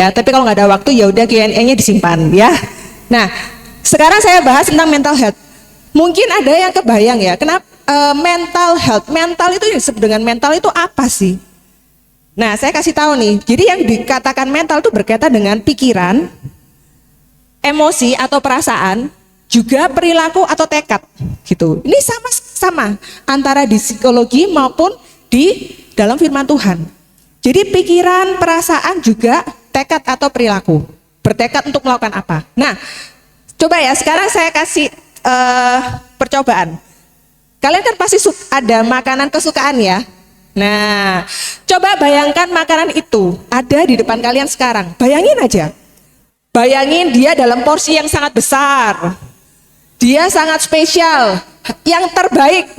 ya, tapi kalau nggak ada waktu ya udah Q&A-nya disimpan ya. Nah, sekarang saya bahas tentang mental health. Mungkin ada yang kebayang ya, kenapa mental health? Mental itu yang disebut dengan mental itu apa sih? Nah, saya kasih tahu nih. Jadi yang dikatakan mental itu berkaitan dengan pikiran, emosi atau perasaan, juga perilaku atau tekad, gitu. Ini sama-sama antara di psikologi maupun di dalam firman Tuhan. Jadi pikiran, perasaan juga tekad atau perilaku, bertekad untuk melakukan apa. Nah, coba ya sekarang saya kasih percobaan. Kalian kan pasti ada makanan kesukaan ya. Nah, coba bayangkan makanan itu ada di depan kalian sekarang. Bayangin aja. Bayangin dia dalam porsi yang sangat besar. Dia sangat spesial, yang terbaik.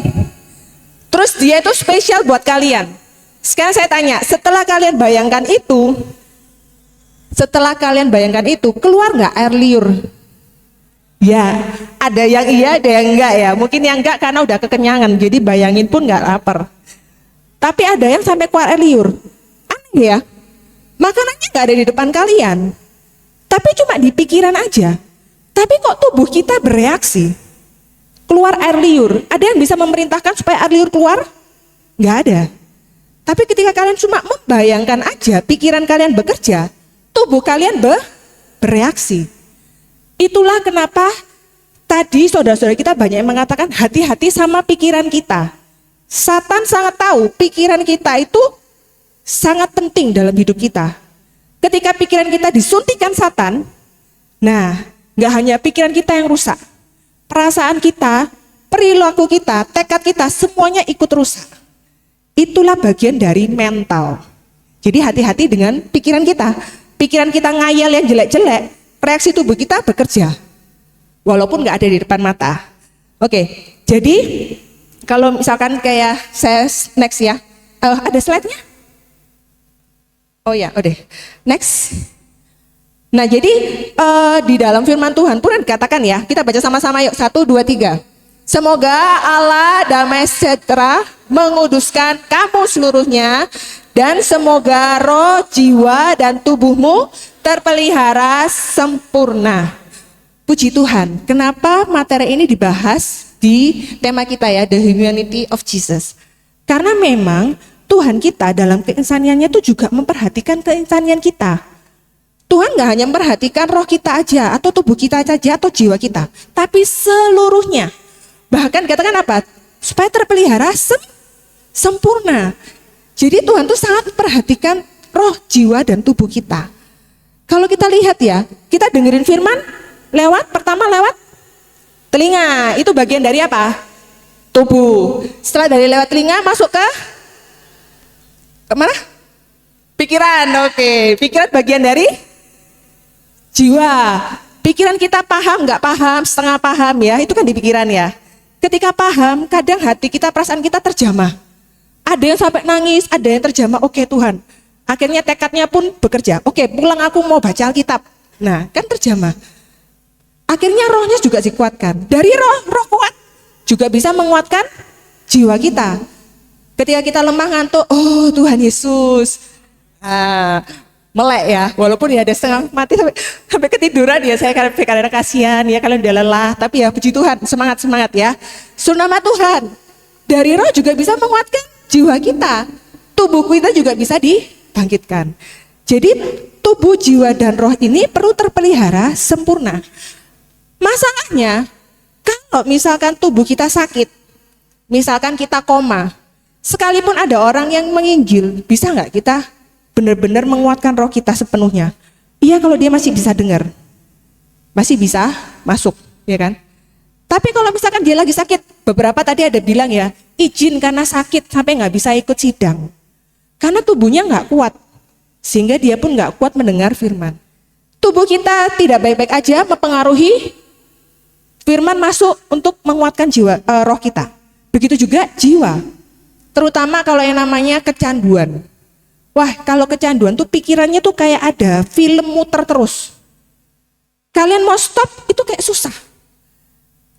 Terus dia itu spesial buat kalian. Sekarang saya tanya, setelah kalian bayangkan itu, keluar nggak air liur? Ya, ada yang iya, ada yang enggak ya. Mungkin yang enggak karena udah kekenyangan, jadi bayangin pun nggak lapar. Tapi ada yang sampai keluar air liur. Aneh ya, makanannya nggak ada di depan kalian, tapi cuma di pikiran aja. Tapi kok tubuh kita bereaksi, keluar air liur. Ada yang bisa memerintahkan supaya air liur keluar? Nggak ada. Tapi ketika kalian cuma membayangkan aja, pikiran kalian bekerja, tubuh kalian bereaksi. Itulah kenapa tadi saudara-saudara kita banyak yang mengatakan hati-hati sama pikiran kita. Satan sangat tahu pikiran kita itu sangat penting dalam hidup kita. Ketika pikiran kita disuntikan Satan, nah gak hanya pikiran kita yang rusak, perasaan kita, perilaku kita, tekad kita, semuanya ikut rusak. Itulah bagian dari mental. Jadi hati-hati dengan pikiran kita. Pikiran kita ngayal yang jelek-jelek, reaksi tubuh kita bekerja, walaupun gak ada di depan mata. Oke, jadi kalau misalkan kayak saya next ya, ada slide-nya? Oh ya, udah. Next. Nah jadi di dalam firman Tuhan pun dikatakan ya, kita baca sama-sama yuk, 1, 2, 3. Semoga Allah damai sejahtera menguduskan kamu seluruhnya, dan semoga roh, jiwa, dan tubuhmu terpelihara sempurna. Puji Tuhan, kenapa materi ini dibahas di tema kita ya, The Humanity of Jesus. Karena memang Tuhan kita dalam keinsaniannya itu juga memperhatikan keinsanian kita. Tuhan gak hanya memperhatikan roh kita aja, atau tubuh kita aja, atau jiwa kita, tapi seluruhnya. Bahkan katakan apa? Supaya terpelihara sempurna. Jadi Tuhan tuh sangat memperhatikan roh, jiwa, dan tubuh kita. Kalau kita lihat ya, kita dengerin firman pertama lewat telinga. Itu bagian dari apa? Tubuh. Setelah dari lewat telinga masuk ke mana? Pikiran. Oke, pikiran bagian dari jiwa. Pikiran kita paham, nggak paham, setengah paham ya, itu kan di pikiran ya. Ketika paham, kadang hati kita, perasaan kita terjamah. Ada yang sampai nangis, ada yang terjamah, oke Tuhan. Akhirnya tekadnya pun bekerja. Oke, pulang aku mau baca Alkitab. Nah, kan terjamah. Akhirnya rohnya juga dikuatkan. Dari roh kuat juga bisa menguatkan jiwa kita. Ketika kita lemah ngantuk, oh Tuhan Yesus. Melek ya, walaupun ya ada setengah mati sampai ketiduran ya, saya karena kasihan ya kalian udah lelah, tapi ya puji Tuhan, semangat ya. Nama Tuhan. Dari roh juga bisa menguatkan jiwa kita. Tubuh kita juga bisa dibangkitkan. Jadi tubuh, jiwa, dan roh ini perlu terpelihara sempurna. Masalahnya, kalau misalkan tubuh kita sakit, misalkan kita koma, sekalipun ada orang yang menginjil, bisa nggak kita benar-benar menguatkan roh kita sepenuhnya? Iya, kalau dia masih bisa dengar, masih bisa masuk, ya kan? Tapi kalau misalkan dia lagi sakit, beberapa tadi ada bilang ya, izin karena sakit sampai nggak bisa ikut sidang, karena tubuhnya nggak kuat, sehingga dia pun nggak kuat mendengar firman. Tubuh kita tidak baik-baik aja, mempengaruhi firman masuk untuk menguatkan jiwa, roh kita. Begitu juga jiwa, terutama kalau yang namanya kecanduan. Wah, kalau kecanduan tuh pikirannya tuh kayak ada film muter terus. Kalian mau stop itu kayak susah.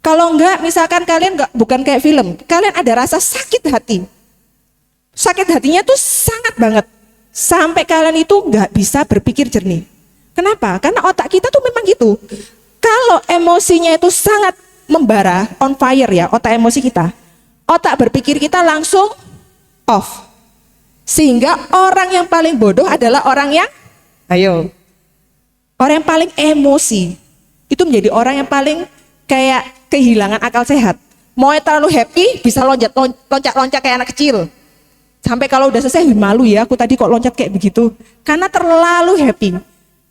Kalau enggak, misalkan kalian bukan kayak film, kalian ada rasa sakit hati. Sakit hatinya tuh sangat banget. sampai kalian itu nggak bisa berpikir jernih. Kenapa? Karena otak kita tuh memang gitu. Kalau emosinya itu sangat membara, on fire ya, otak emosi kita, otak berpikir kita langsung off. Sehingga orang yang paling bodoh adalah orang yang, orang yang paling emosi. Itu menjadi orang yang paling kayak kehilangan akal sehat. Mau terlalu happy bisa loncat-loncat kayak anak kecil. Sampai kalau udah selesai, malu ya aku tadi kok loncat kayak begitu. Karena terlalu happy.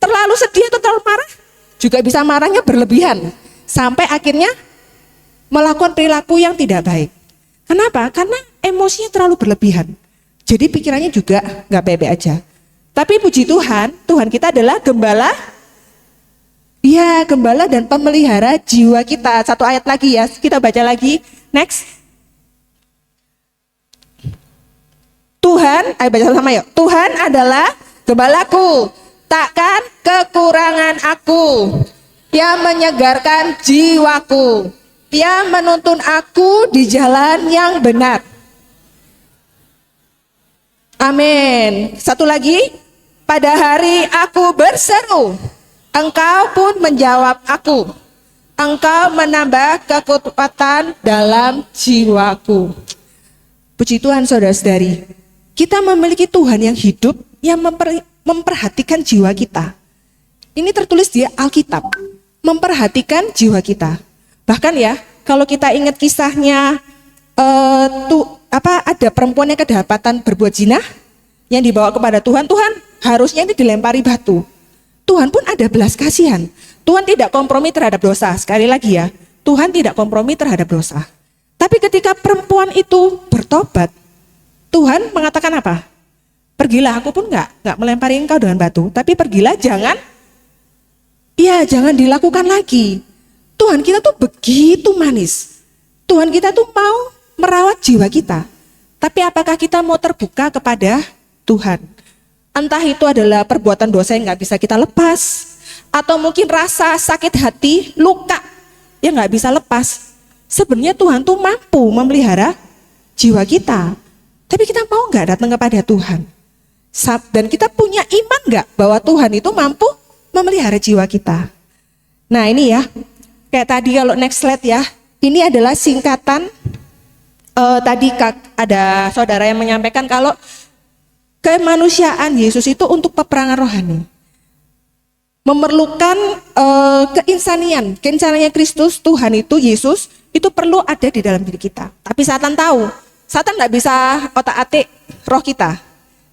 Terlalu sedih atau terlalu marah, juga bisa marahnya berlebihan. Sampai akhirnya melakukan perilaku yang tidak baik. Kenapa? Karena emosinya terlalu berlebihan. Jadi pikirannya juga gak baik-baik aja. Tapi puji Tuhan, Tuhan kita adalah gembala. Iya, gembala dan pemelihara jiwa kita. Satu ayat lagi ya, kita baca lagi. Next. Tuhan, ayo baca sama yuk. Tuhan adalah gembalaku, takkan kekurangan aku. Dia menyegarkan jiwaku. Dia menuntun aku di jalan yang benar. Amin. Satu lagi. Pada hari aku berseru, Engkau pun menjawab aku. Engkau menambah kekuatan dalam jiwaku. Puji Tuhan saudara-saudari. Kita memiliki Tuhan yang hidup, yang memperhatikan jiwa kita. Ini tertulis di Alkitab, memperhatikan jiwa kita. Bahkan ya, kalau kita ingat kisahnya, ada perempuan yang kedapatan berbuat zina, yang dibawa kepada Tuhan, Tuhan harusnya ini dilempari batu. Tuhan pun ada belas kasihan. Tuhan tidak kompromi terhadap dosa. Sekali lagi ya, Tuhan tidak kompromi terhadap dosa. Tapi ketika perempuan itu bertobat, Tuhan mengatakan apa? Pergilah, aku pun nggak melempari engkau dengan batu, tapi pergilah, jangan dilakukan lagi. Tuhan kita tuh begitu manis. Tuhan kita tuh mau merawat jiwa kita. Tapi apakah kita mau terbuka kepada Tuhan? Entah itu adalah perbuatan dosa yang nggak bisa kita lepas, atau mungkin rasa sakit hati, luka yang nggak bisa lepas. Sebenarnya Tuhan tuh mampu memelihara jiwa kita. Tapi kita mau nggak datang kepada Tuhan? Dan kita punya iman nggak bahwa Tuhan itu mampu memelihara jiwa kita? Nah ini ya, kayak tadi kalau next slide ya, ini adalah singkatan. Tadi ada saudara yang menyampaikan kalau kemanusiaan Yesus itu untuk peperangan rohani. Memerlukan keinsanian Kristus, Tuhan itu, Yesus, itu perlu ada di dalam diri kita. Tapi Satan tahu. Satan nggak bisa otak-atik roh kita,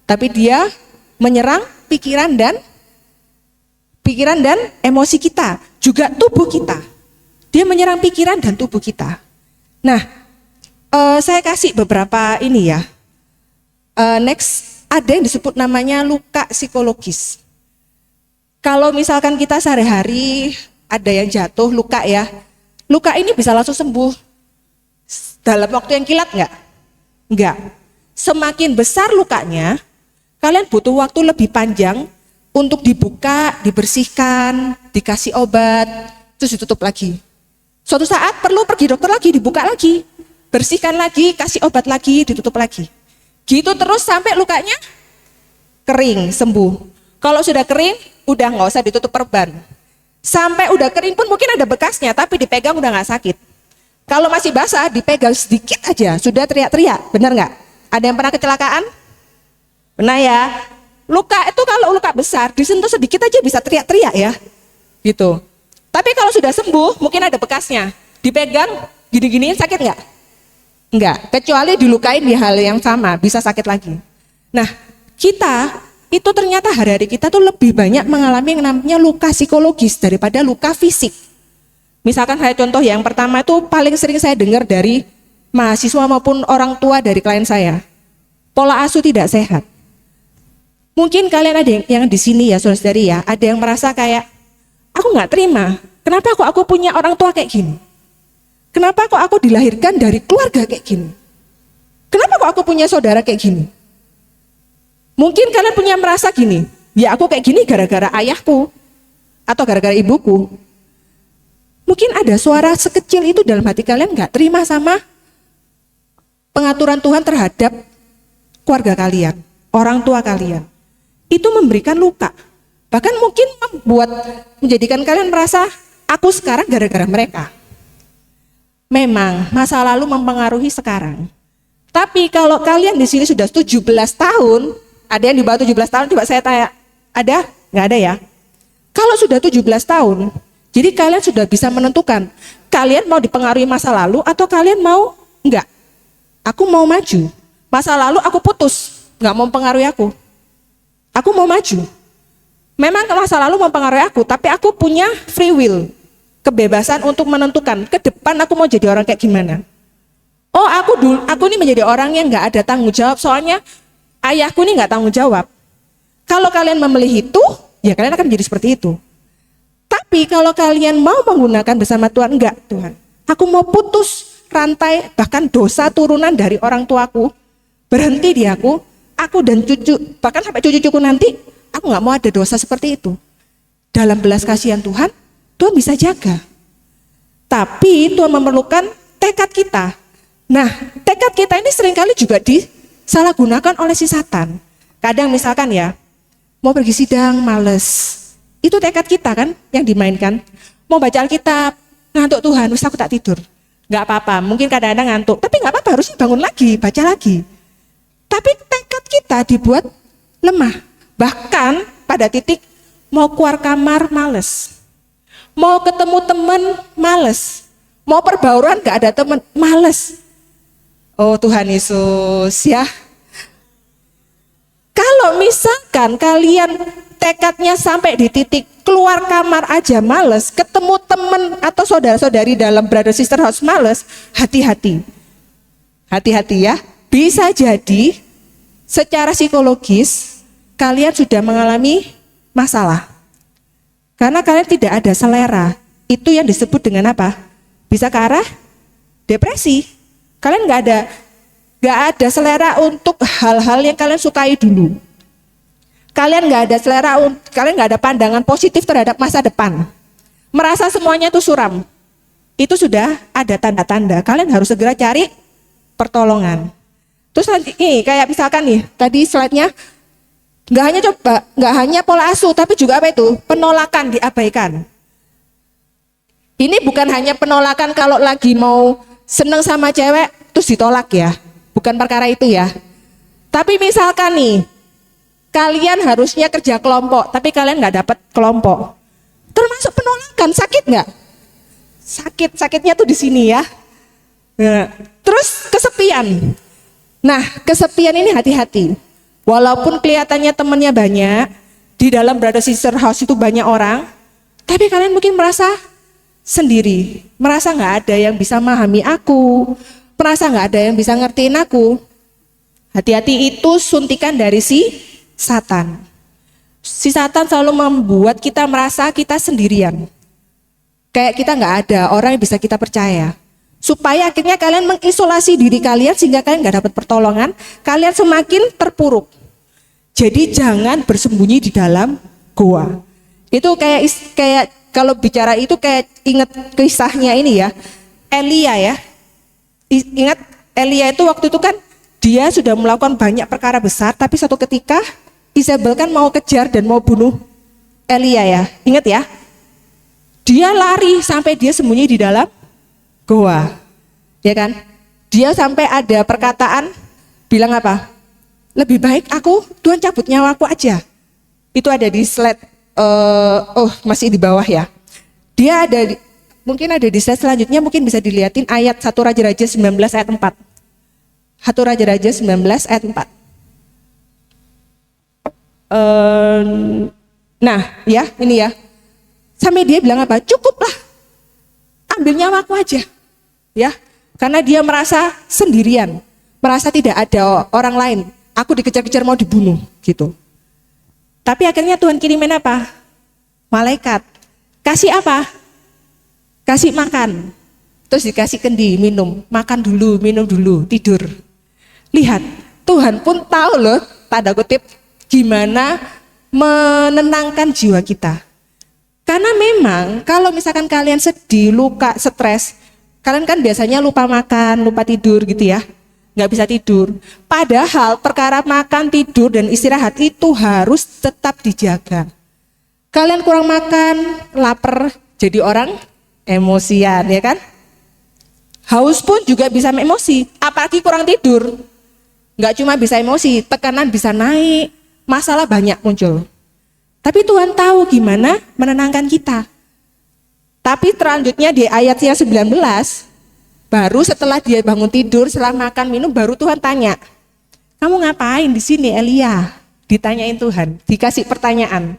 tapi dia menyerang pikiran dan emosi kita, juga tubuh kita. Dia menyerang pikiran dan tubuh kita. Nah, saya kasih beberapa ini ya. Next, ada yang disebut namanya luka psikologis. Kalau misalkan kita sehari-hari ada yang jatuh luka ya, luka ini bisa langsung sembuh dalam waktu yang kilat nggak? Enggak. Semakin besar lukanya, kalian butuh waktu lebih panjang untuk dibuka, dibersihkan, dikasih obat, terus ditutup lagi. Suatu saat perlu pergi dokter lagi, dibuka lagi, bersihkan lagi, kasih obat lagi, ditutup lagi. Gitu terus sampai lukanya kering, sembuh. Kalau sudah kering, udah nggak usah ditutup perban. Sampai udah kering pun mungkin ada bekasnya, tapi dipegang udah nggak sakit. Kalau masih basah, dipegang sedikit aja, sudah teriak-teriak, benar nggak? Ada yang pernah kecelakaan? Pernah ya? Luka itu kalau luka besar, disentuh sedikit aja bisa teriak-teriak ya, gitu. Tapi kalau sudah sembuh, mungkin ada bekasnya, dipegang, gini-giniin sakit nggak? Enggak, kecuali dilukain di hal yang sama, bisa sakit lagi. Nah, kita itu ternyata hari-hari kita tuh lebih banyak mengalami yang namanya luka psikologis daripada luka fisik. Misalkan saya contoh yang pertama itu paling sering saya dengar dari mahasiswa maupun orang tua dari klien saya. Pola asuh tidak sehat. Mungkin kalian ada yang di sini ya saudara-saudari ya, ada yang merasa kayak aku nggak terima. Kenapa kok aku punya orang tua kayak gini? Kenapa kok aku dilahirkan dari keluarga kayak gini? Kenapa kok aku punya saudara kayak gini? Mungkin kalian punya merasa gini, ya aku kayak gini gara-gara ayahku atau gara-gara ibuku. Mungkin ada suara sekecil itu dalam hati kalian gak terima sama pengaturan Tuhan terhadap keluarga kalian, orang tua kalian. itu memberikan luka. Bahkan mungkin menjadikan kalian merasa aku sekarang gara-gara mereka. Memang masa lalu mempengaruhi sekarang. Tapi kalau kalian di sini sudah 17 tahun, ada yang di bawah 17 tahun, coba saya tanya, ada? Nggak ada ya? Kalau sudah 17 tahun, jadi kalian sudah bisa menentukan, kalian mau dipengaruhi masa lalu atau kalian mau enggak? Aku mau maju. Masa lalu aku putus, nggak mau mempengaruhi aku. Aku mau maju. Memang masa lalu mempengaruhi aku, tapi aku punya free will, kebebasan untuk menentukan ke depan aku mau jadi orang kayak gimana. Oh, aku ini menjadi orang yang nggak ada tanggung jawab, soalnya ayahku ini nggak tanggung jawab. Kalau kalian memilih itu, ya kalian akan menjadi seperti itu. Tapi kalau kalian mau menggunakan bersama Tuhan, enggak Tuhan, aku mau putus rantai bahkan dosa turunan dari orang tuaku, berhenti di aku dan cucu, bahkan sampai cucu-cucuku nanti, aku nggak mau ada dosa seperti itu. Dalam belas kasihan Tuhan, Tuhan bisa jaga. Tapi Tuhan memerlukan tekad kita. Nah, tekad kita ini seringkali juga disalahgunakan oleh si Satan. Kadang misalkan ya, mau pergi sidang males, itu tekad kita kan yang dimainkan. Mau baca Alkitab, ngantuk Tuhan, wis aku tak tidur. Nggak apa-apa, mungkin kadang-kadang ngantuk, tapi nggak apa-apa, harusnya bangun lagi, baca lagi. Tapi tekad kita dibuat lemah. Bahkan pada titik mau keluar kamar males, mau ketemu teman males, mau perbauran nggak ada teman males. Oh Tuhan Yesus ya. Kalau misalkan kalian tekadnya sampai di titik keluar kamar aja males, ketemu teman atau saudara-saudari dalam brother sister house males, hati-hati. Hati-hati ya. Bisa jadi secara psikologis kalian sudah mengalami masalah. Karena kalian tidak ada selera. Itu yang disebut dengan apa? Bisa ke arah depresi. Kalian nggak ada selera untuk hal-hal yang kalian sukai dulu. Kalian nggak ada selera, kalian nggak ada pandangan positif terhadap masa depan. Merasa semuanya itu suram. Itu sudah ada tanda-tanda. Kalian harus segera cari pertolongan. Terus nanti kayak misalkan nih, tadi slide-nya nggak hanya pola asuh, tapi juga apa itu? Penolakan diabaikan. Ini bukan hanya penolakan kalau lagi mau seneng sama cewek terus ditolak ya. Bukan perkara itu ya. Tapi misalkan nih, kalian harusnya kerja kelompok, tapi kalian nggak dapat kelompok. Termasuk penolakan, sakit nggak? Sakitnya tuh di sini ya. Nah, terus kesepian. Nah, kesepian ini hati-hati. Walaupun kelihatannya temannya banyak, di dalam brother sister house itu banyak orang, tapi kalian mungkin merasa sendiri, merasa nggak ada yang bisa memahami aku, merasa nggak ada yang bisa ngertiin aku. Hati-hati, itu suntikan dari si Satan. Si Satan selalu membuat kita merasa kita sendirian, kayak kita nggak ada orang yang bisa kita percaya. Supaya akhirnya kalian mengisolasi diri kalian sehingga kalian nggak dapat pertolongan, kalian semakin terpuruk. Jadi jangan bersembunyi di dalam goa. Itu kayak kalau bicara itu kayak ingat kisahnya ini ya, Elia ya. Ingat Elia itu waktu itu kan dia sudah melakukan banyak perkara besar, tapi suatu ketika Isabel kan mau kejar dan mau bunuh Elia ya. Ingat ya. Dia lari sampai dia sembunyi di dalam goa, ya kan? Dia sampai ada perkataan bilang apa? Lebih baik Tuhan cabut nyawaku aja. Itu ada di slide, masih di bawah ya. Dia mungkin ada di slide selanjutnya, mungkin bisa dilihatin ayat 1 Raja-Raja 19 ayat 4. 1 Raja-Raja 19 ayat 4. Nah ya, ini ya. Sampai dia bilang apa? Cukuplah, ambil nyawaku aja. Ya, karena dia merasa sendirian, merasa tidak ada orang lain. Aku dikejar-kejar mau dibunuh gitu. Tapi akhirnya Tuhan kirimin apa? Malaikat. Kasih apa? Kasih makan. Terus dikasih kendi, minum. Makan dulu, minum dulu, tidur. Lihat, Tuhan pun tahu loh, tanda kutip, gimana menenangkan jiwa kita. Karena memang kalau misalkan kalian sedih, luka, stres, kalian kan biasanya lupa makan, lupa tidur gitu ya. nggak bisa tidur. Padahal perkara makan, tidur, dan istirahat itu harus tetap dijaga. Kalian kurang makan, lapar, jadi orang emosian, ya kan? Haus pun juga bisa emosi, apalagi kurang tidur. Nggak cuma bisa emosi, tekanan bisa naik, masalah banyak muncul. Tapi Tuhan tahu gimana menenangkan kita. Tapi selanjutnya di ayat yang 19, baru setelah dia bangun tidur, setelah makan minum, baru Tuhan tanya, kamu ngapain di sini Elia? Ditanyain Tuhan, dikasih pertanyaan,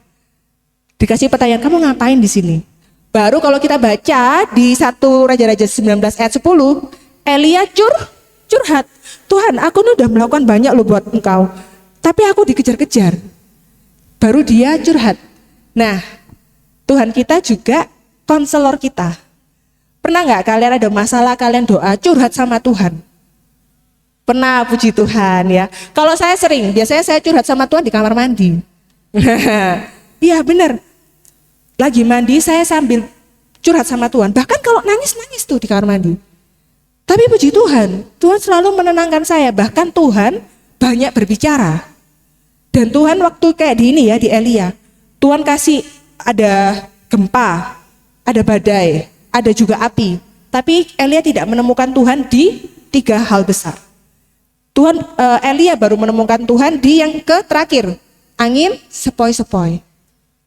kamu ngapain di sini? Baru kalau kita baca di 1 Raja-Raja 19 ayat 10, Elia curhat, Tuhan, aku udah melakukan banyak loh buat engkau, tapi aku dikejar-kejar. Baru dia curhat. Nah, Tuhan kita juga konselor kita. Pernah nggak kalian ada masalah, kalian doa, curhat sama Tuhan? Pernah, puji Tuhan ya. Kalau saya sering, biasanya saya curhat sama Tuhan di kamar mandi. Iya benar. Lagi mandi saya sambil curhat sama Tuhan. Bahkan kalau nangis tuh di kamar mandi. Tapi puji Tuhan, Tuhan selalu menenangkan saya. Bahkan Tuhan banyak berbicara. Dan Tuhan waktu kayak di ini ya, di Elia, Tuhan kasih ada gempa, ada badai, ada juga api. Tapi Elia tidak menemukan Tuhan di 3 hal besar. Elia baru menemukan Tuhan di yang terakhir, angin sepoi-sepoi.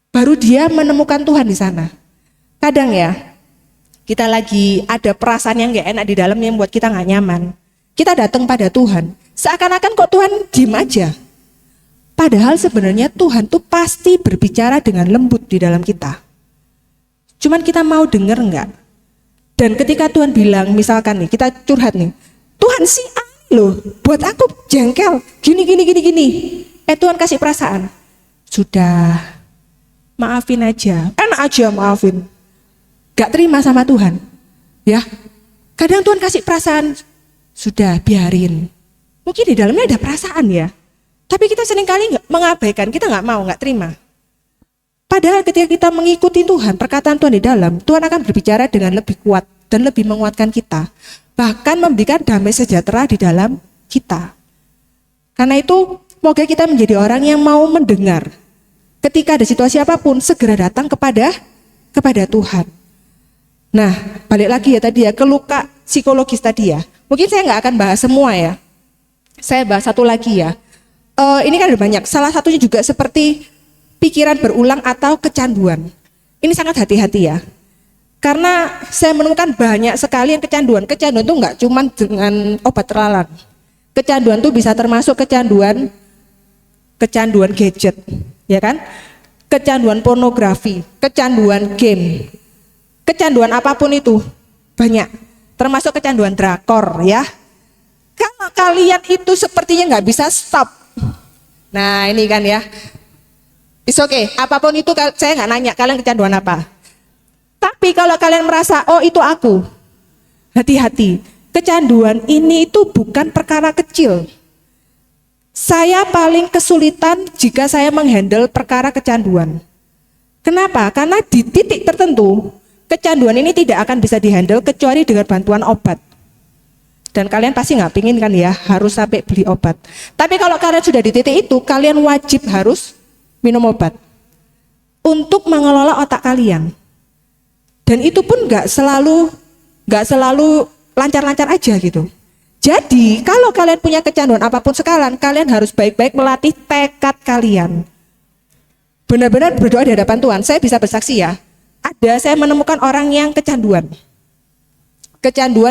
Baru dia menemukan Tuhan di sana. Kadang ya, kita lagi ada perasaan yang gak enak di dalam yang buat kita gak nyaman. Kita datang pada Tuhan, seakan-akan kok Tuhan diem aja. Padahal sebenarnya Tuhan tuh pasti berbicara dengan lembut di dalam kita. Cuman kita mau denger enggak? Dan ketika Tuhan bilang, misalkan nih, kita curhat nih, Tuhan sih loh, buat aku jengkel, gini. Tuhan kasih perasaan, sudah, maafin aja, enak aja maafin. Gak terima sama Tuhan, ya. Kadang Tuhan kasih perasaan, sudah biarin. Mungkin di dalamnya ada perasaan ya, tapi kita seringkali mengabaikan, kita nggak terima. Padahal ketika kita mengikuti Tuhan, perkataan Tuhan di dalam, Tuhan akan berbicara dengan lebih kuat dan lebih menguatkan kita. Bahkan memberikan damai sejahtera di dalam kita. Karena itu, semoga kita menjadi orang yang mau mendengar. Ketika ada situasi apapun, segera datang kepada Tuhan. Nah, balik lagi ya tadi ya, ke luka psikologis tadi ya. Mungkin saya nggak akan bahas semua ya. Saya bahas satu lagi ya. Ini kan ada banyak, salah satunya juga seperti pikiran berulang atau kecanduan. Ini sangat hati-hati ya. Karena saya menemukan banyak sekali yang kecanduan. Kecanduan itu nggak cuma dengan obat terlarang. Kecanduan itu bisa termasuk kecanduan gadget, ya kan? Kecanduan pornografi, kecanduan game, kecanduan apapun itu banyak. Termasuk kecanduan drakor ya. Kalau kalian itu sepertinya nggak bisa stop. Nah ini kan ya. It's okay, apapun itu saya nggak nanya kalian kecanduan apa. Tapi kalau kalian merasa, oh itu aku, hati-hati. Kecanduan ini itu bukan perkara kecil. Saya paling kesulitan jika saya menghandle perkara kecanduan. Kenapa? Karena di titik tertentu, kecanduan ini tidak akan bisa dihandle kecuali dengan bantuan obat. Dan kalian pasti nggak pingin kan ya, harus sampai beli obat. Tapi kalau kalian sudah di titik itu, kalian wajib harus minum obat untuk mengelola otak kalian. Dan itu pun nggak selalu lancar-lancar aja gitu. Jadi kalau kalian punya kecanduan apapun sekarang, kalian harus baik-baik melatih tekad kalian. Benar-benar berdoa di hadapan Tuhan. Saya bisa bersaksi ya. Saya menemukan orang yang kecanduan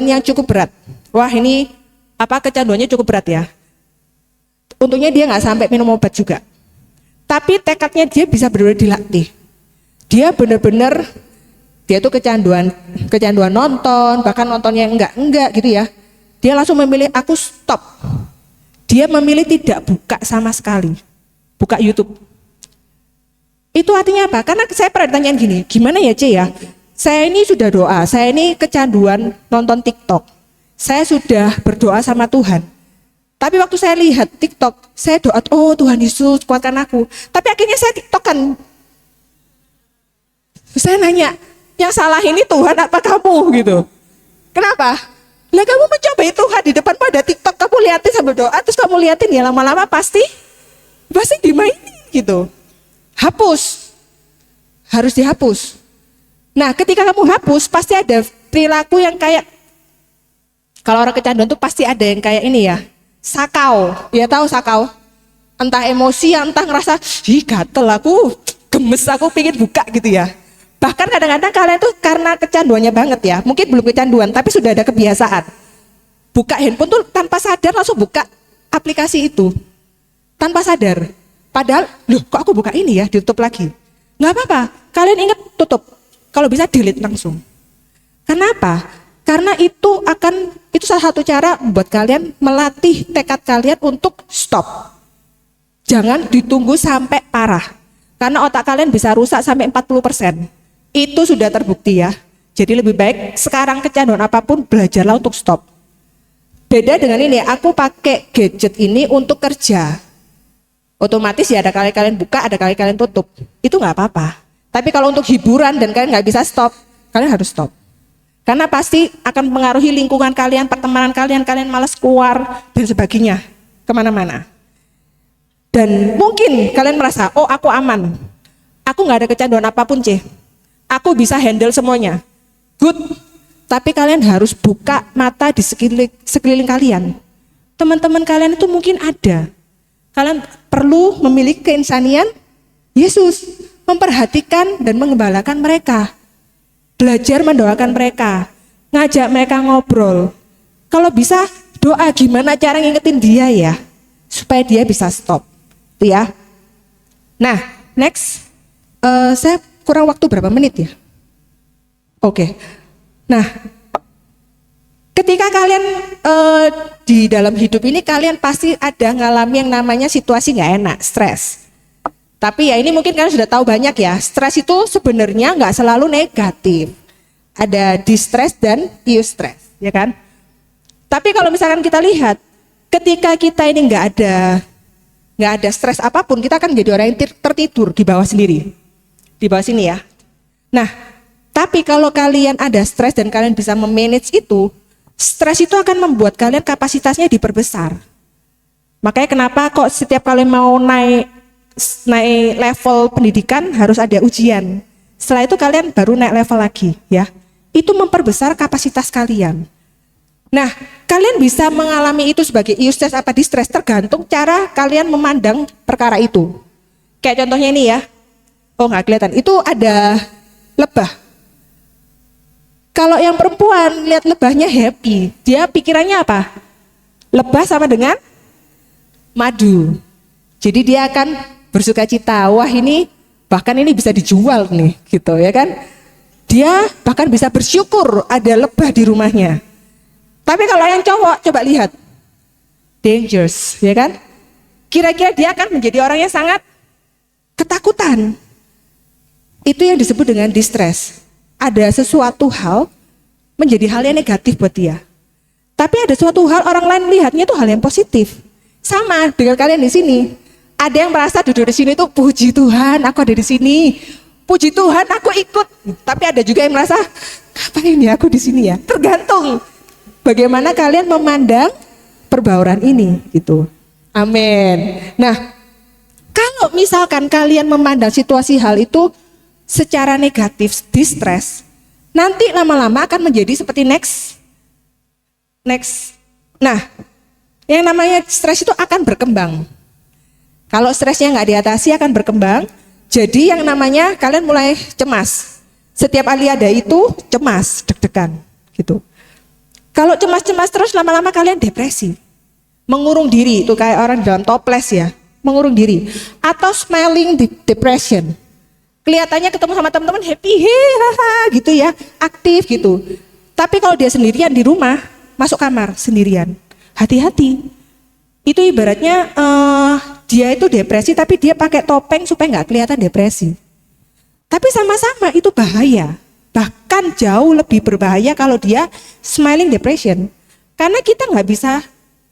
yang cukup berat. Wah ini kecanduannya cukup berat ya. Untungnya dia nggak sampai minum obat juga. Tapi tekadnya dia bisa benar-benar dilatih. Dia benar-benar, dia tuh kecanduan nonton, bahkan nontonnya enggak gitu ya. Dia langsung memilih aku stop. Dia memilih tidak buka sama sekali, buka YouTube. Itu artinya apa? Karena saya pernah ditanyain gini, gimana ya C ya? Saya ini sudah doa, saya ini kecanduan nonton TikTok. Saya sudah berdoa sama Tuhan. Tapi waktu saya lihat TikTok, saya doa, oh Tuhan Yesus kuatkan aku. Tapi akhirnya saya TikTokan. Saya nanya, yang salah ini Tuhan apa kamu gitu? Kenapa? Lah kamu mencobai Tuhan di depan pada TikTok, kamu liatin sambil doa, terus kamu liatin ya lama-lama pasti dimainin gitu. Hapus. Harus dihapus. Nah, ketika kamu hapus, pasti ada perilaku yang kayak, kalau orang kecanduan tuh pasti ada yang kayak ini ya, sakau. Ya tahu sakau? Entah emosi, entah ngerasa, gatel aku, gemes aku pengen buka gitu ya. Bahkan kadang-kadang kalian tuh karena kecanduannya banget ya, mungkin belum kecanduan, tapi sudah ada kebiasaan. Buka handphone tuh tanpa sadar langsung buka aplikasi itu. Tanpa sadar. Padahal, loh kok aku buka ini ya, ditutup lagi. Nggak apa-apa, kalian ingat tutup. Kalau bisa delete langsung. Kenapa? Karena itu salah satu cara buat kalian melatih tekad kalian untuk stop. Jangan ditunggu sampai parah. Karena otak kalian bisa rusak sampai 40%. Itu sudah terbukti ya. Jadi lebih baik sekarang kecanduan apapun belajarlah untuk stop. Beda dengan ini, aku pakai gadget ini untuk kerja. Otomatis ya ada kali kalian buka, ada kali kalian tutup. Itu nggak apa-apa. Tapi kalau untuk hiburan dan kalian nggak bisa stop, kalian harus stop. Karena pasti akan mempengaruhi lingkungan kalian, pertemanan kalian malas keluar dan sebagainya, kemana-mana. Dan mungkin kalian merasa, oh aku aman. Aku nggak ada kecanduan apapun, aku bisa handle semuanya. Good. Tapi kalian harus buka mata di sekeliling kalian. Teman-teman kalian itu mungkin ada. Kalian perlu memiliki keinsanian Yesus, memperhatikan dan mengembalakan mereka. Belajar mendoakan mereka, ngajak mereka ngobrol. Kalau bisa doa gimana cara ngingetin dia ya, supaya dia bisa stop. Itu ya. Nah, next. Saya kurang waktu berapa menit ya? Oke. Nah, ketika kalian di dalam hidup ini kalian pasti ada ngalami yang namanya situasi nggak enak, stres. Tapi ya ini mungkin kalian sudah tahu banyak ya, stres itu sebenarnya nggak selalu negatif. Ada distress dan eustress, ya kan? Tapi kalau misalkan kita lihat, ketika kita ini nggak ada stres apapun, kita akan menjadi orang yang tertidur di bawah sendiri, di bawah sini ya. Nah, tapi kalau kalian ada stres dan kalian bisa memanage itu, stres itu akan membuat kalian kapasitasnya diperbesar. Makanya kenapa kok setiap kalian mau naik level pendidikan harus ada ujian. Setelah itu kalian baru naik level lagi ya. Itu memperbesar kapasitas kalian. Nah, kalian bisa mengalami itu sebagai eustress apa distress tergantung cara kalian memandang perkara itu. Kayak contohnya ini ya. Oh nggak kelihatan. Itu ada lebah. Kalau yang perempuan lihat lebahnya happy, dia pikirannya apa? Lebah sama dengan madu. Jadi dia akan bersuka cita, wah ini bahkan ini bisa dijual nih gitu ya kan. Dia bahkan bisa bersyukur ada lebah di rumahnya. Tapi kalau yang cowok coba lihat, dangerous ya kan. Kira-kira dia akan menjadi orang yang sangat ketakutan. Itu yang disebut dengan distress. Ada sesuatu hal menjadi hal yang negatif buat dia. Tapi ada suatu hal orang lain melihatnya itu hal yang positif. Sama dengan kalian di sini. Ada yang merasa duduk di sini tuh puji Tuhan, aku ada di sini. Puji Tuhan, aku ikut. Tapi ada juga yang merasa, ngapain ya aku di sini ya? Tergantung bagaimana kalian memandang perbauran ini, gitu. Amin. Nah, kalau misalkan kalian memandang situasi hal itu secara negatif, distress, nanti lama-lama akan menjadi seperti next. Nah, yang namanya stres itu akan berkembang. Kalau stresnya nggak diatasi akan berkembang. Jadi yang namanya kalian mulai cemas. Setiap kali ada itu cemas, deg-degan, gitu. Kalau cemas-cemas terus lama-lama kalian depresi, mengurung diri. Itu kayak orang dalam toples ya, mengurung diri. Atau smiling depression. Kelihatannya ketemu sama teman-teman happy, hahaha, gitu ya, aktif gitu. Tapi kalau dia sendirian di rumah, masuk kamar sendirian, hati-hati. Itu ibaratnya dia itu depresi tapi dia pakai topeng supaya nggak kelihatan depresi. Tapi sama-sama itu bahaya. Bahkan jauh lebih berbahaya kalau dia smiling depression. Karena kita nggak bisa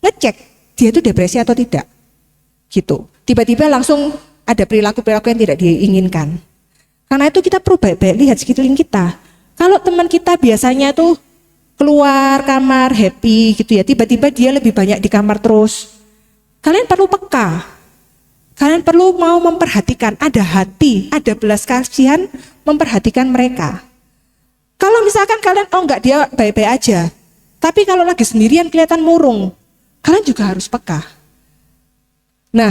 ngecek dia itu depresi atau tidak. Gitu. Tiba-tiba langsung ada perilaku-perilaku yang tidak diinginkan. Karena itu kita perlu baik-baik lihat sekeliling kita. Kalau teman kita biasanya tuh keluar kamar happy gitu ya, tiba-tiba dia lebih banyak di kamar terus. Kalian perlu peka. Kalian perlu mau memperhatikan, ada hati, ada belas kasihan memperhatikan mereka. Kalau misalkan kalian, oh enggak, dia baik-baik aja, tapi kalau lagi sendirian kelihatan murung, kalian juga harus peka. Nah,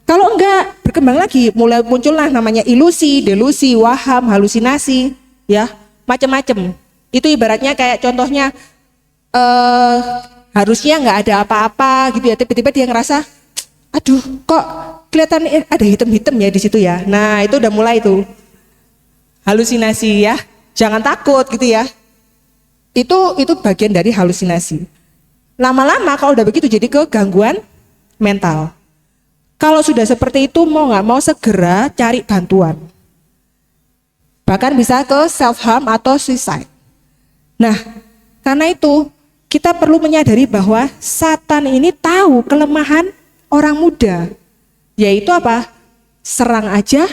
kalau enggak, berkembang lagi, mulai muncullah namanya ilusi, delusi, waham, halusinasi, ya, macam-macam. Itu ibaratnya kayak contohnya, harusnya enggak ada apa-apa gitu ya, tiba-tiba dia ngerasa, aduh kok kelihatan ada hitam-hitam ya di situ ya. Nah itu udah mulai tuh halusinasi ya. Jangan takut gitu ya. Itu bagian dari halusinasi. Lama-lama kalau udah begitu jadi kegangguan mental. Kalau sudah seperti itu mau nggak mau segera cari bantuan. Bahkan bisa ke self harm atau suicide. Nah karena itu kita perlu menyadari bahwa Satan ini tahu kelemahan orang muda. Yaitu apa? Serang aja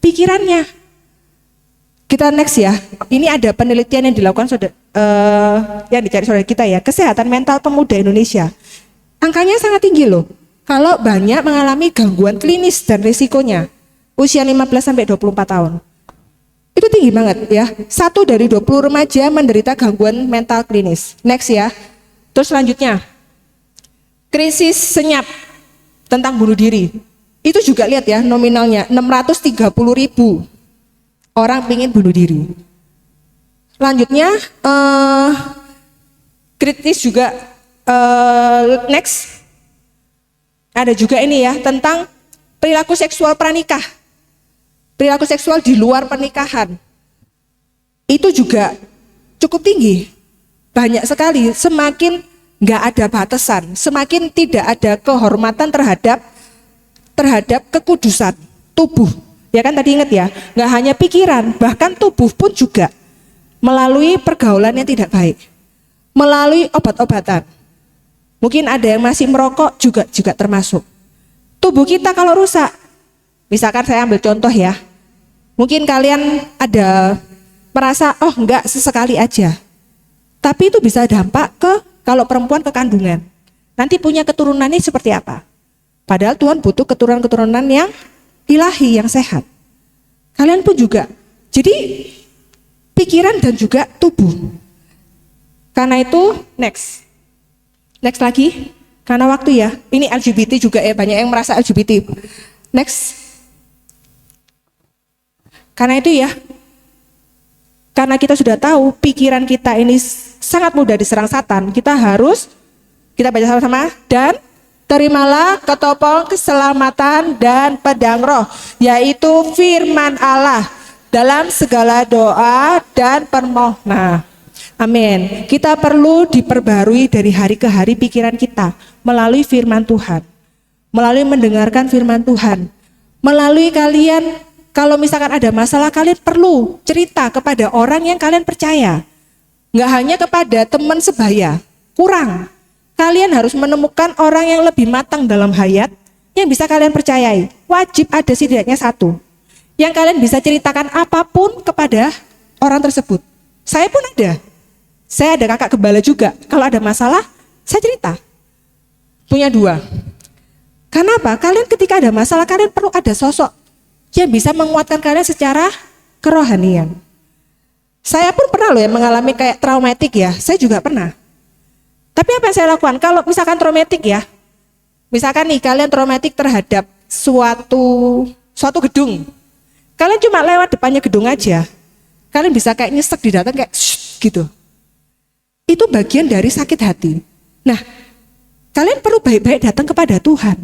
pikirannya. Kita next ya. Ini ada penelitian yang dilakukan yang dicari saudara kita ya, kesehatan mental pemuda Indonesia. Angkanya sangat tinggi loh. Kalau banyak mengalami gangguan klinis dan risikonya usia 15 sampai 24 tahun. Itu tinggi banget ya. 1 dari 20 remaja menderita gangguan mental klinis. Next ya. Terus selanjutnya. Krisis senyap tentang bunuh diri. Itu juga lihat ya nominalnya 630.000 orang ingin bunuh diri. Lanjutnya kritis juga next ada juga ini ya tentang perilaku seksual pranikah, perilaku seksual di luar pernikahan. Itu juga cukup tinggi, banyak sekali. Semakin nggak ada batasan, semakin tidak ada kehormatan terhadap kekudusan tubuh. Ya kan tadi ingat ya, nggak hanya pikiran, bahkan tubuh pun juga melalui pergaulan yang tidak baik, melalui obat-obatan. Mungkin ada yang masih merokok juga termasuk. Tubuh kita kalau rusak, misalkan saya ambil contoh ya, mungkin kalian ada merasa oh enggak sesekali aja, tapi itu bisa dampak ke kalau perempuan ke kandungan. Nanti punya keturunannya seperti apa? Padahal Tuhan butuh keturunan-keturunan yang ilahi, yang sehat. Kalian pun juga. Jadi pikiran dan juga tubuh. Karena itu next lagi. Karena waktu ya. Ini LGBT juga ya, banyak yang merasa LGBT. Next. Karena itu ya. Karena kita sudah tahu pikiran kita ini sangat mudah diserang Satan. Kita baca sama-sama, dan terimalah ketopong keselamatan dan pedang roh, yaitu firman Allah dalam segala doa dan permohonan. Amin. Kita perlu diperbarui dari hari ke hari pikiran kita melalui firman Tuhan, melalui mendengarkan firman Tuhan, melalui kalian kalau misalkan ada masalah kalian perlu cerita kepada orang yang kalian percaya, nggak hanya kepada teman sebaya, kurang. Kalian harus menemukan orang yang lebih matang dalam hayat yang bisa kalian percayai. Wajib ada setidaknya 1 yang kalian bisa ceritakan apapun kepada orang tersebut. Saya pun ada. Saya ada kakak gembala juga. Kalau ada masalah, saya cerita. Punya 2. Kenapa? Kalian ketika ada masalah, kalian perlu ada sosok yang bisa menguatkan kalian secara kerohanian. Saya pun pernah loh yang mengalami kayak traumatik ya. Saya juga pernah. Tapi apa yang saya lakukan? Kalau misalkan traumatik ya, misalkan nih kalian traumatik terhadap suatu gedung, kalian cuma lewat depannya gedung aja, kalian bisa kayak nyesek di datang kayak gitu. Itu bagian dari sakit hati. Nah, kalian perlu baik-baik datang kepada Tuhan.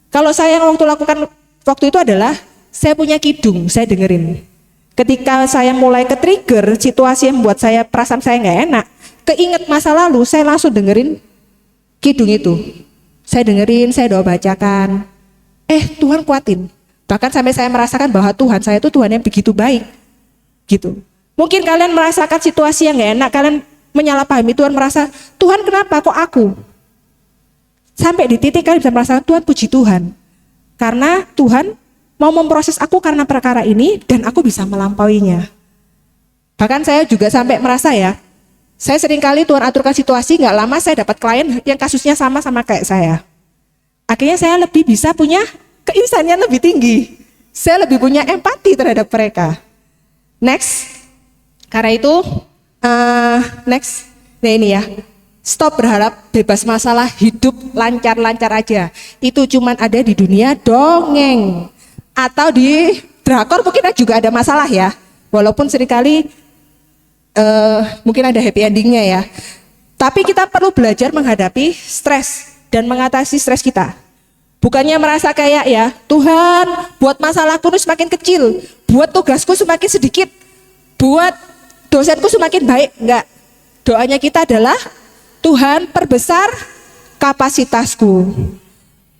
Kalau saya yang waktu itu adalah saya punya kidung, saya dengerin. Ketika saya mulai ke-trigger situasi yang membuat saya perasaan saya nggak enak, keinget masa lalu, saya langsung dengerin kidung itu. Saya dengerin, saya doa bacakan. Tuhan kuatin. Bahkan sampai saya merasakan bahwa Tuhan saya itu Tuhan yang begitu baik. Gitu. Mungkin kalian merasakan situasi yang gak enak, kalian menyalahpahami Tuhan, merasa, Tuhan kenapa kok aku? Sampai di titik kalian bisa merasakan Tuhan, puji Tuhan. Karena Tuhan mau memproses aku karena perkara ini dan aku bisa melampauinya. Bahkan saya juga sampai merasa ya, Saya seringkali Tuhan aturkan situasi, nggak lama saya dapat klien yang kasusnya sama kayak saya. Akhirnya saya lebih bisa punya keinsanian lebih tinggi. Saya lebih punya empati terhadap mereka. Next. Karena itu, next. Nah ini ya. Stop berharap bebas masalah, hidup lancar-lancar aja. Itu cuman ada di dunia dongeng. Atau di drakor mungkin juga ada masalah ya. Walaupun seringkali mungkin ada happy endingnya ya. Tapi kita perlu belajar menghadapi stres dan mengatasi stres kita. Bukannya merasa kayak ya, Tuhan buat masalahku semakin kecil, buat tugasku semakin sedikit, buat dosenku semakin baik. Enggak. Doanya kita adalah, Tuhan perbesar kapasitasku.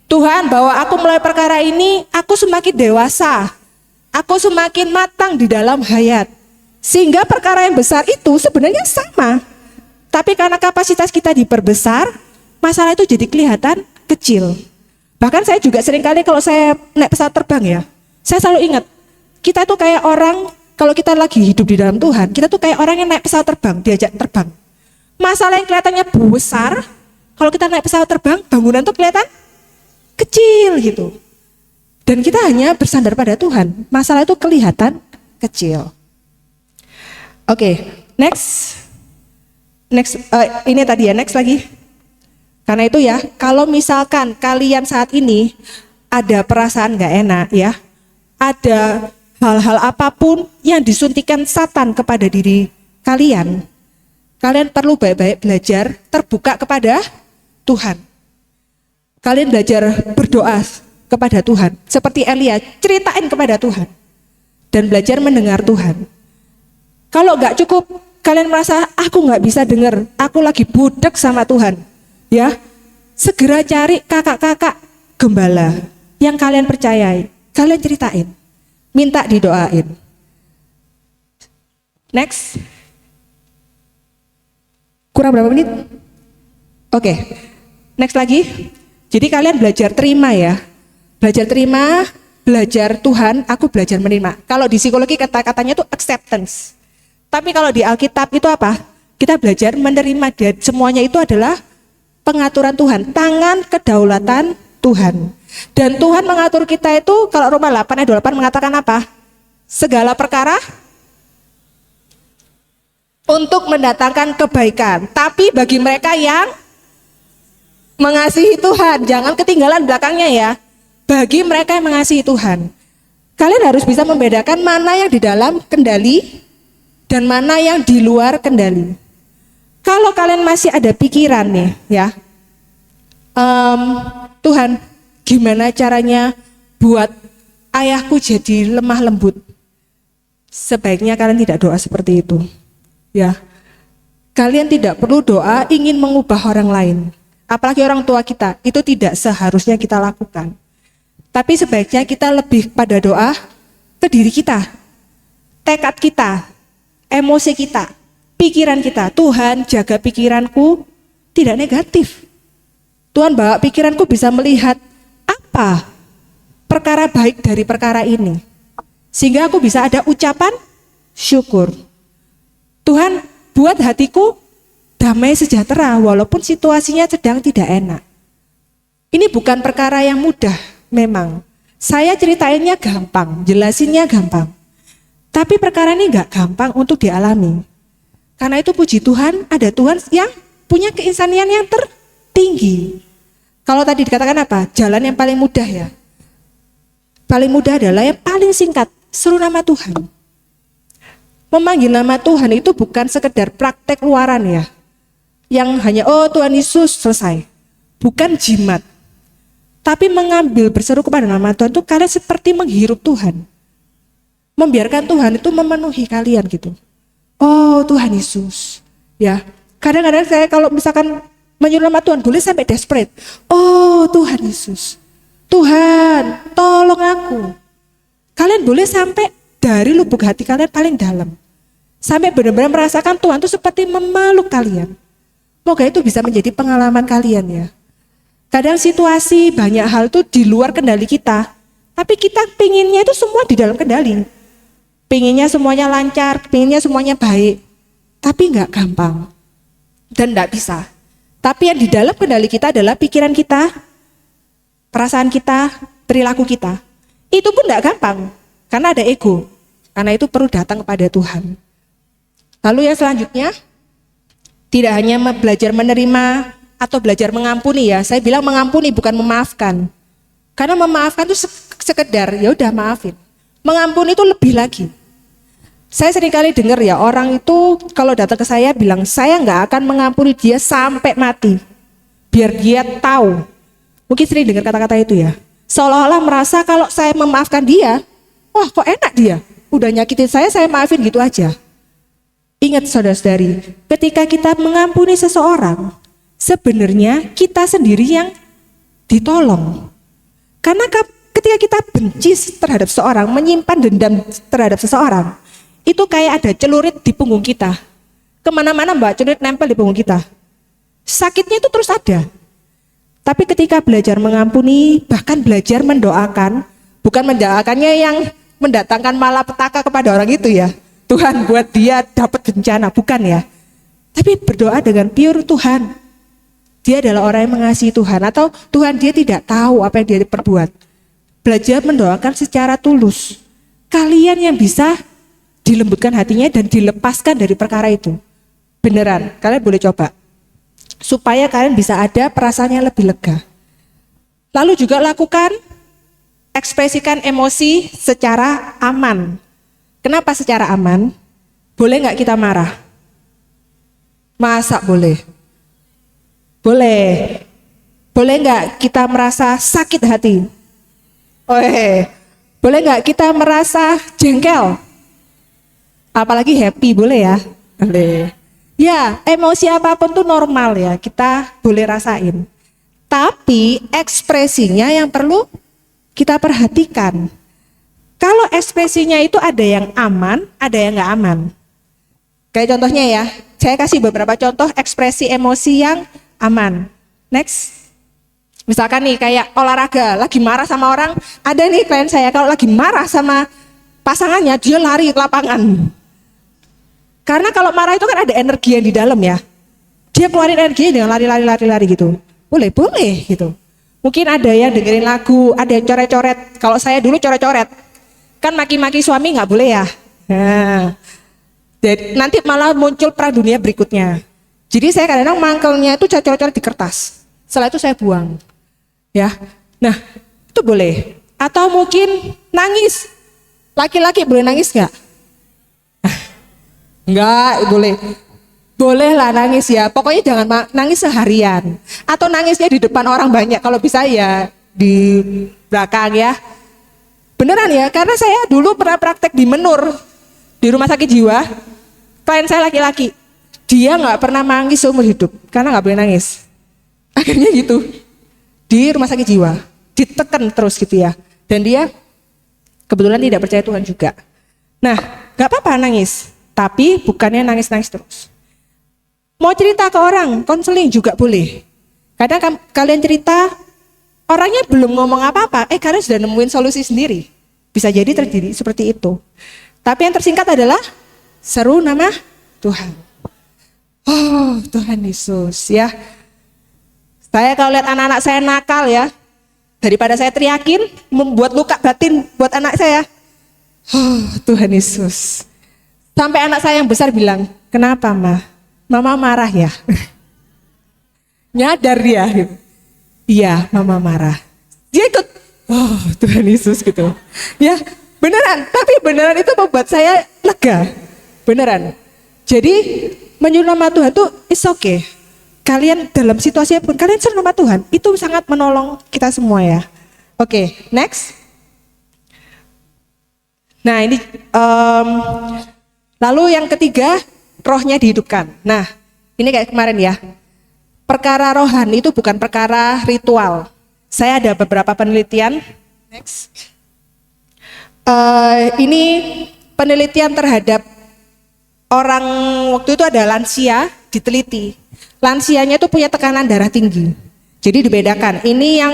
Tuhan bahwa aku mulai perkara ini, aku semakin dewasa, aku semakin matang di dalam hayat. Sehingga perkara yang besar itu sebenarnya sama. Tapi karena kapasitas kita diperbesar, masalah itu jadi kelihatan kecil. Bahkan saya juga seringkali kalau saya naik pesawat terbang ya, saya selalu ingat, kita tuh kayak orang, kalau kita lagi hidup di dalam Tuhan, kita tuh kayak orang yang naik pesawat terbang, diajak terbang. Masalah yang kelihatannya besar, kalau kita naik pesawat terbang, bangunan tuh kelihatan kecil gitu. Dan kita hanya bersandar pada Tuhan, masalah itu kelihatan kecil. Oke, next. Ini tadi ya, next lagi. Karena itu ya, kalau misalkan kalian saat ini ada perasaan gak enak ya, ada hal-hal apapun yang disuntikan Satan kepada diri kalian, kalian perlu baik-baik belajar terbuka kepada Tuhan. Kalian belajar berdoa kepada Tuhan, seperti Elia, ceritain kepada Tuhan, dan belajar mendengar Tuhan. Kalau nggak cukup, kalian merasa aku nggak bisa dengar, aku lagi budak sama Tuhan, ya segera cari kakak-kakak gembala yang kalian percayai, kalian ceritain, minta didoain. Next, kurang berapa menit? Oke, next lagi. Jadi kalian belajar terima ya, belajar terima, belajar Tuhan, aku belajar menerima. Kalau di psikologi kata-katanya itu acceptance. Tapi kalau di Alkitab itu apa? Kita belajar menerima, dan semuanya itu adalah pengaturan Tuhan, tangan kedaulatan Tuhan. Dan Tuhan mengatur kita itu, kalau Roma 8 ayat 28 mengatakan apa? Segala perkara untuk mendatangkan kebaikan. Tapi bagi mereka yang mengasihi Tuhan, jangan ketinggalan belakangnya ya. Bagi mereka yang mengasihi Tuhan. Kalian harus bisa membedakan mana yang di dalam kendali dan mana yang di luar kendali. Kalau kalian masih ada pikiran nih ya, Tuhan gimana caranya buat ayahku jadi lemah lembut, sebaiknya kalian tidak doa seperti itu ya. Kalian tidak perlu doa ingin mengubah orang lain, apalagi orang tua kita, itu tidak seharusnya kita lakukan. Tapi sebaiknya kita lebih pada doa ke diri kita, tekad kita, emosi kita, pikiran kita. Tuhan jaga pikiranku tidak negatif. Tuhan bawa pikiranku bisa melihat apa perkara baik dari perkara ini, sehingga aku bisa ada ucapan syukur. Tuhan buat hatiku damai sejahtera walaupun situasinya sedang tidak enak. Ini bukan perkara yang mudah memang. Saya ceritainnya gampang, jelasinnya gampang. Tapi perkara ini gak gampang untuk dialami. Karena itu puji Tuhan, ada Tuhan yang punya keinsanian yang tertinggi. Kalau tadi dikatakan apa? Jalan yang paling mudah ya. Paling mudah adalah yang paling singkat, seru nama Tuhan. Memanggil nama Tuhan itu bukan sekedar praktek luaran ya. Yang hanya, oh Tuhan Yesus, selesai. Bukan jimat. Tapi mengambil berseru kepada nama Tuhan itu kalian seperti menghirup Tuhan. Membiarkan Tuhan itu memenuhi kalian gitu. Oh Tuhan Yesus. Ya, kadang-kadang saya kalau misalkan menyuruh nama Tuhan boleh sampai desperate. Oh Tuhan Yesus. Tuhan, tolong aku. Kalian boleh sampai dari lubuk hati kalian paling dalam. Sampai benar-benar merasakan Tuhan itu seperti memeluk kalian. Semoga itu bisa menjadi pengalaman kalian ya. Kadang situasi banyak hal itu di luar kendali kita. Tapi kita pinginnya itu semua di dalam kendali. Pinginnya semuanya lancar, pinginnya semuanya baik. Tapi enggak gampang. dan tidak bisa. Tapi yang di dalam kendali kita adalah pikiran kita, perasaan kita, perilaku kita. Itu pun tidak gampang, karena ada ego. Karena itu perlu datang kepada Tuhan. Lalu yang selanjutnya, tidak hanya belajar menerima atau belajar mengampuni ya. Saya bilang mengampuni bukan memaafkan. Karena memaafkan itu sekedar ya udah maafin. Mengampuni itu lebih lagi. Saya seringkali dengar ya orang itu kalau datang ke saya bilang saya nggak akan mengampuni dia sampai mati. Biar dia tahu. Mungkin sering dengar kata-kata itu ya. Seolah-olah merasa kalau saya memaafkan dia, wah kok enak dia. Udah nyakitin saya maafin gitu aja. Ingat saudara-saudari, ketika kita mengampuni seseorang, sebenarnya kita sendiri yang ditolong. Karena ketika kita benci terhadap seseorang, menyimpan dendam terhadap seseorang, itu kayak ada celurit di punggung kita. Kemana-mana mbak, celurit nempel di punggung kita. Sakitnya itu terus ada. Tapi ketika belajar mengampuni, bahkan belajar mendoakan, bukan mendoakannya yang mendatangkan malapetaka kepada orang itu ya. Tuhan buat dia dapat bencana, bukan ya. Tapi berdoa dengan pure Tuhan. Dia adalah orang yang mengasihi Tuhan, atau Tuhan dia tidak tahu apa yang dia perbuat. Belajar mendoakan secara tulus. Kalian yang bisa dilembutkan hatinya dan dilepaskan dari perkara itu. Beneran, kalian boleh coba. Supaya kalian bisa ada perasaannya lebih lega. Lalu juga lakukan, ekspresikan emosi secara aman. Kenapa secara aman? Boleh nggak kita marah? Masa boleh? Boleh. Boleh nggak kita merasa sakit hati? Boleh nggak kita merasa jengkel? Apalagi happy, boleh ya? Boleh. Ya, emosi apapun tuh normal ya, kita boleh rasain. Tapi ekspresinya yang perlu kita perhatikan. Kalau ekspresinya itu ada yang aman, ada yang nggak aman. Kayak contohnya ya, saya kasih beberapa contoh ekspresi emosi yang aman. Next. Misalkan nih kayak olahraga, lagi marah sama orang, ada nih klien saya kalau lagi marah sama pasangannya, dia lari ke lapangan. Karena kalau marah itu kan ada energi yang di dalam ya. Dia keluarin energi dengan lari gitu. Boleh gitu. Mungkin ada yang dengerin lagu, ada yang coret-coret. Kalau saya dulu coret-coret. Kan maki-maki suami nggak boleh ya. Nah, jadi nanti malah muncul perang dunia berikutnya. Jadi saya kadang-kadang mangkelnya itu coret-coret di kertas. Setelah itu saya buang. Ya, nah itu boleh. Atau mungkin nangis. Laki-laki boleh nangis nggak? Enggak, boleh. Boleh lah nangis ya. Pokoknya jangan nangis seharian. Atau nangisnya di depan orang banyak. Kalau bisa ya di belakang ya. Beneran ya, karena saya dulu pernah praktek di Menur, di rumah sakit jiwa. Klien saya laki-laki, dia nggak pernah nangis seumur hidup, karena nggak boleh nangis. Akhirnya gitu, di rumah sakit jiwa, ditekan terus gitu ya. Dan dia kebetulan tidak percaya Tuhan juga. Nah, nggak apa-apa nangis, tapi bukannya nangis-nangis terus. Mau cerita ke orang, konseling juga boleh. Kadang kalian cerita, orangnya belum ngomong apa-apa, kalian sudah nemuin solusi sendiri. Bisa jadi terjadi seperti itu. Tapi yang tersingkat adalah seru nama Tuhan. Oh, Tuhan Yesus ya. Saya kalau lihat anak-anak saya nakal ya, daripada saya teriakin, membuat luka batin buat anak saya. Oh, Tuhan Yesus. Sampai anak saya yang besar bilang, kenapa Mama marah ya? Nyadar dia gitu. Iya, Mama marah. Dia ikut, oh Tuhan Yesus gitu. Ya, beneran. Tapi beneran itu membuat saya lega. Beneran. Jadi, menyuruh nama Tuhan itu is okay. Kalian dalam situasi apapun, kalian seru nama Tuhan. Itu sangat menolong kita semua ya. Oke, next. Nah ini, lalu yang ketiga, rohnya dihidupkan. Nah, ini kayak kemarin ya. Perkara rohani itu bukan perkara ritual. Saya ada beberapa penelitian. Next. Ini penelitian terhadap orang waktu itu ada lansia, diteliti. Lansianya itu punya tekanan darah tinggi. Jadi dibedakan. Ini yang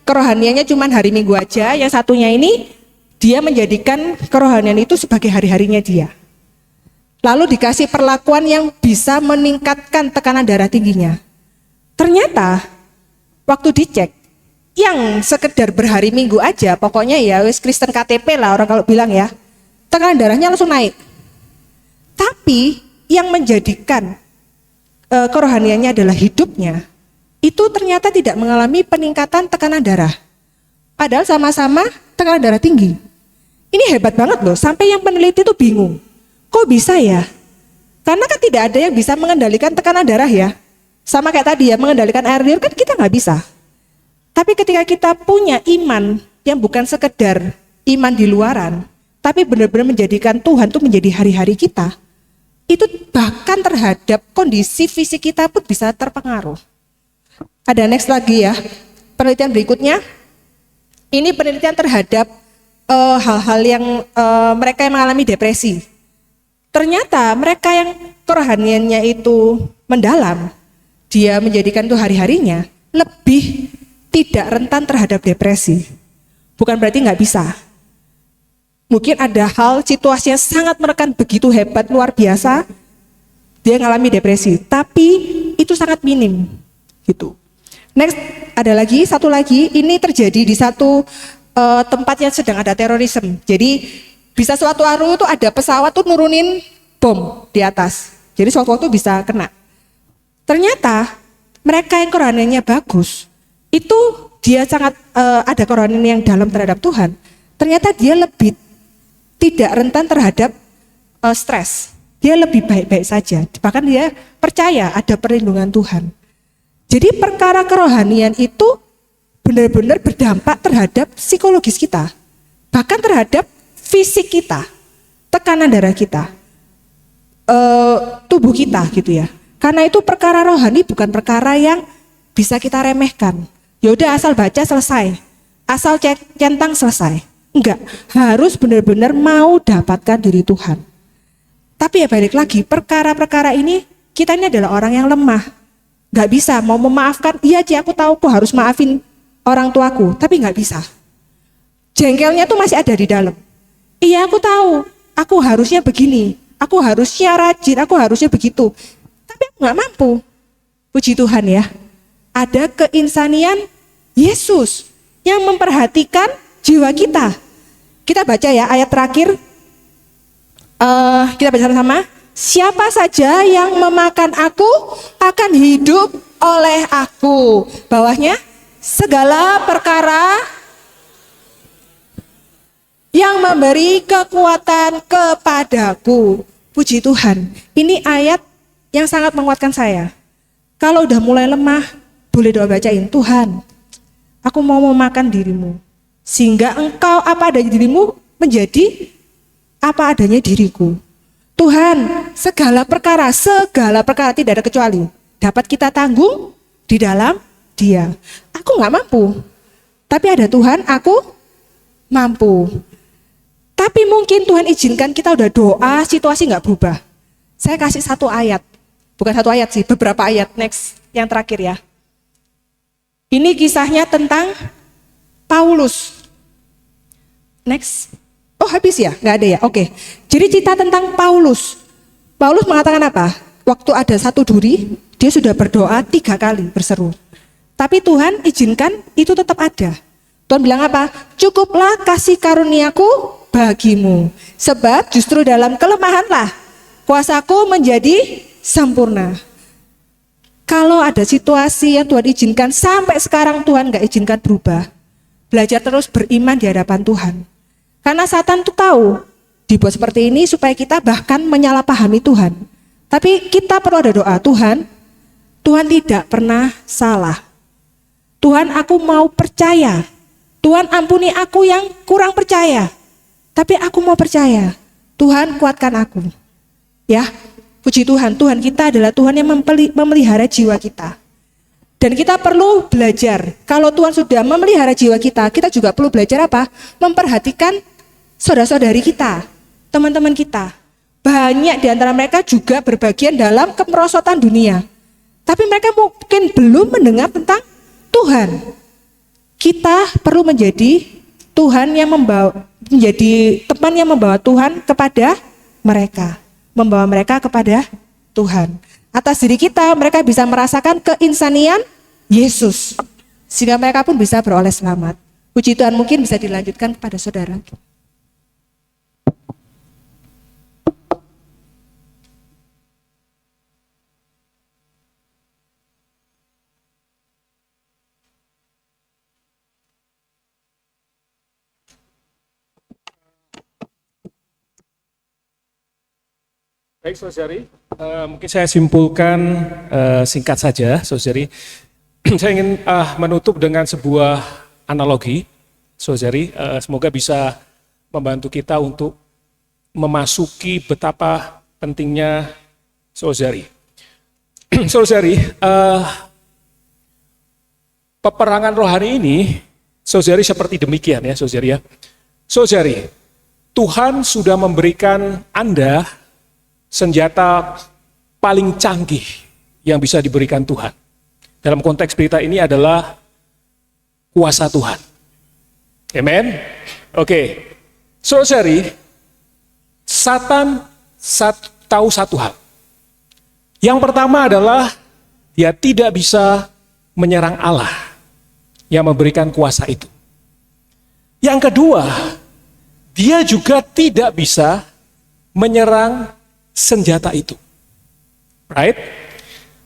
kerohaniannya cuma hari Minggu aja. Yang satunya ini dia menjadikan kerohanian itu sebagai hari-harinya dia. lalu dikasih perlakuan yang bisa meningkatkan tekanan darah tingginya. Ternyata waktu dicek, yang sekedar berhari minggu aja, pokoknya ya wis Kristen KTP lah orang kalau bilang ya, tekanan darahnya langsung naik. Tapi yang menjadikan kerohaniannya adalah hidupnya, itu ternyata tidak mengalami peningkatan tekanan darah. Padahal sama-sama tekanan darah tinggi. Ini hebat banget loh, sampai yang peneliti itu bingung. Kok bisa ya? Karena kan tidak ada yang bisa mengendalikan tekanan darah ya. Sama kayak tadi ya, mengendalikan air liur kan kita nggak bisa. Tapi ketika kita punya iman yang bukan sekedar iman di luaran, tapi benar-benar menjadikan Tuhan itu menjadi hari-hari kita, itu bahkan terhadap kondisi fisik kita pun bisa terpengaruh. Ada next lagi ya, penelitian berikutnya. Ini penelitian terhadap hal-hal yang mereka yang mengalami depresi. Ternyata mereka yang kerohaniannya itu mendalam, dia menjadikan itu hari-harinya, lebih tidak rentan terhadap depresi. Bukan berarti nggak bisa. Mungkin ada hal, situasi yang sangat menekan begitu hebat, luar biasa, dia mengalami depresi. Tapi itu sangat minim. Gitu. Next, ada lagi, satu lagi, ini terjadi di satu tempat yang sedang ada terorisme. Jadi bisa suatu hari itu ada pesawat tuh nurunin bom di atas. Jadi suatu waktu bisa kena. Ternyata mereka yang kerohaniannya bagus, itu dia sangat ada kerohanian yang dalam terhadap Tuhan. Ternyata dia lebih tidak rentan terhadap stres. Dia lebih baik-baik saja. Bahkan dia percaya ada perlindungan Tuhan. Jadi perkara kerohanian itu benar-benar berdampak terhadap psikologis kita. Bahkan terhadap fisik kita. Tekanan darah kita. Tubuh kita gitu ya. Karena itu perkara rohani bukan perkara yang bisa kita remehkan. Ya udah asal baca selesai. Asal centang selesai. Enggak, harus benar-benar mau dapatkan diri Tuhan. Tapi ya balik lagi, perkara-perkara ini kita ini adalah orang yang lemah. Enggak bisa mau memaafkan, iya Ci aku tahu aku harus maafin orang tuaku, tapi enggak bisa. Jengkelnya tuh masih ada di dalam. Iya aku tahu, aku harusnya begini, aku harusnya rajin, aku harusnya begitu. Tapi aku enggak mampu. Puji Tuhan ya, ada keinsanian Yesus yang memperhatikan jiwa kita. Kita baca ya ayat terakhir, kita baca sama-sama. Siapa saja yang memakan aku akan hidup oleh aku. Bawahnya, segala perkara yang memberi kekuatan kepadaku. Puji Tuhan, ini ayat yang sangat menguatkan saya. Kalau udah mulai lemah, boleh doa bacain, Tuhan, aku mau memakan dirimu. Sehingga engkau apa adanya dirimu menjadi apa adanya diriku. Tuhan, segala perkara tidak ada kecuali dapat kita tanggung di dalam Dia. Aku gak mampu, tapi ada Tuhan, aku mampu. Tapi mungkin Tuhan izinkan kita udah doa, situasi gak berubah. Saya kasih satu ayat, bukan satu ayat sih, beberapa ayat. Next, yang terakhir ya. Ini kisahnya tentang Paulus. Next. Oh habis ya? Nggak ada ya? Oke. Jadi cerita tentang Paulus. Paulus mengatakan apa? Waktu ada satu duri, dia sudah berdoa 3 kali berseru. Tapi Tuhan izinkan itu tetap ada. Tuhan bilang apa? Cukuplah kasih karuniaku bagimu. Sebab justru dalam kelemahanlah kuasaku menjadi sempurna. Kalau ada situasi yang Tuhan izinkan sampai sekarang Tuhan nggak izinkan berubah, belajar terus beriman di hadapan Tuhan. Karena Satan tuh tahu dibuat seperti ini supaya kita bahkan menyalahpahami Tuhan. Tapi kita perlu ada doa, Tuhan tidak pernah salah. Tuhan aku mau percaya. Tuhan ampuni aku yang kurang percaya. Tapi aku mau percaya. Tuhan kuatkan aku. Ya, puji Tuhan, Tuhan kita adalah Tuhan yang memelihara jiwa kita. Dan kita perlu belajar, kalau Tuhan sudah memelihara jiwa kita, kita juga perlu belajar apa? Memperhatikan saudara-saudari kita, teman-teman kita. Banyak di antara mereka juga berbagian dalam kemerosotan dunia. Tapi mereka mungkin belum mendengar tentang Tuhan. Kita perlu menjadi Tuhan yang menjadi teman yang membawa Tuhan kepada mereka. membawa mereka kepada Tuhan. Atas diri kita, mereka bisa merasakan keinsanian Yesus, sehingga mereka pun bisa beroleh selamat. Puji Tuhan, mungkin bisa dilanjutkan kepada saudara. Baik, saudari, mungkin saya simpulkan singkat saja, saudari. Saya ingin menutup dengan sebuah analogi, saudari. Semoga bisa membantu kita untuk memasuki betapa pentingnya saudari. Saudari, peperangan rohani ini, saudari, seperti demikian ya, saudari ya. Saudari, Tuhan sudah memberikan Anda senjata paling canggih yang bisa diberikan Tuhan. Dalam konteks berita ini adalah kuasa Tuhan. Amen. Oke. Saudari, Satan tahu satu hal. Yang pertama adalah dia tidak bisa menyerang Allah yang memberikan kuasa itu. Yang kedua, dia juga tidak bisa menyerang senjata itu. Right?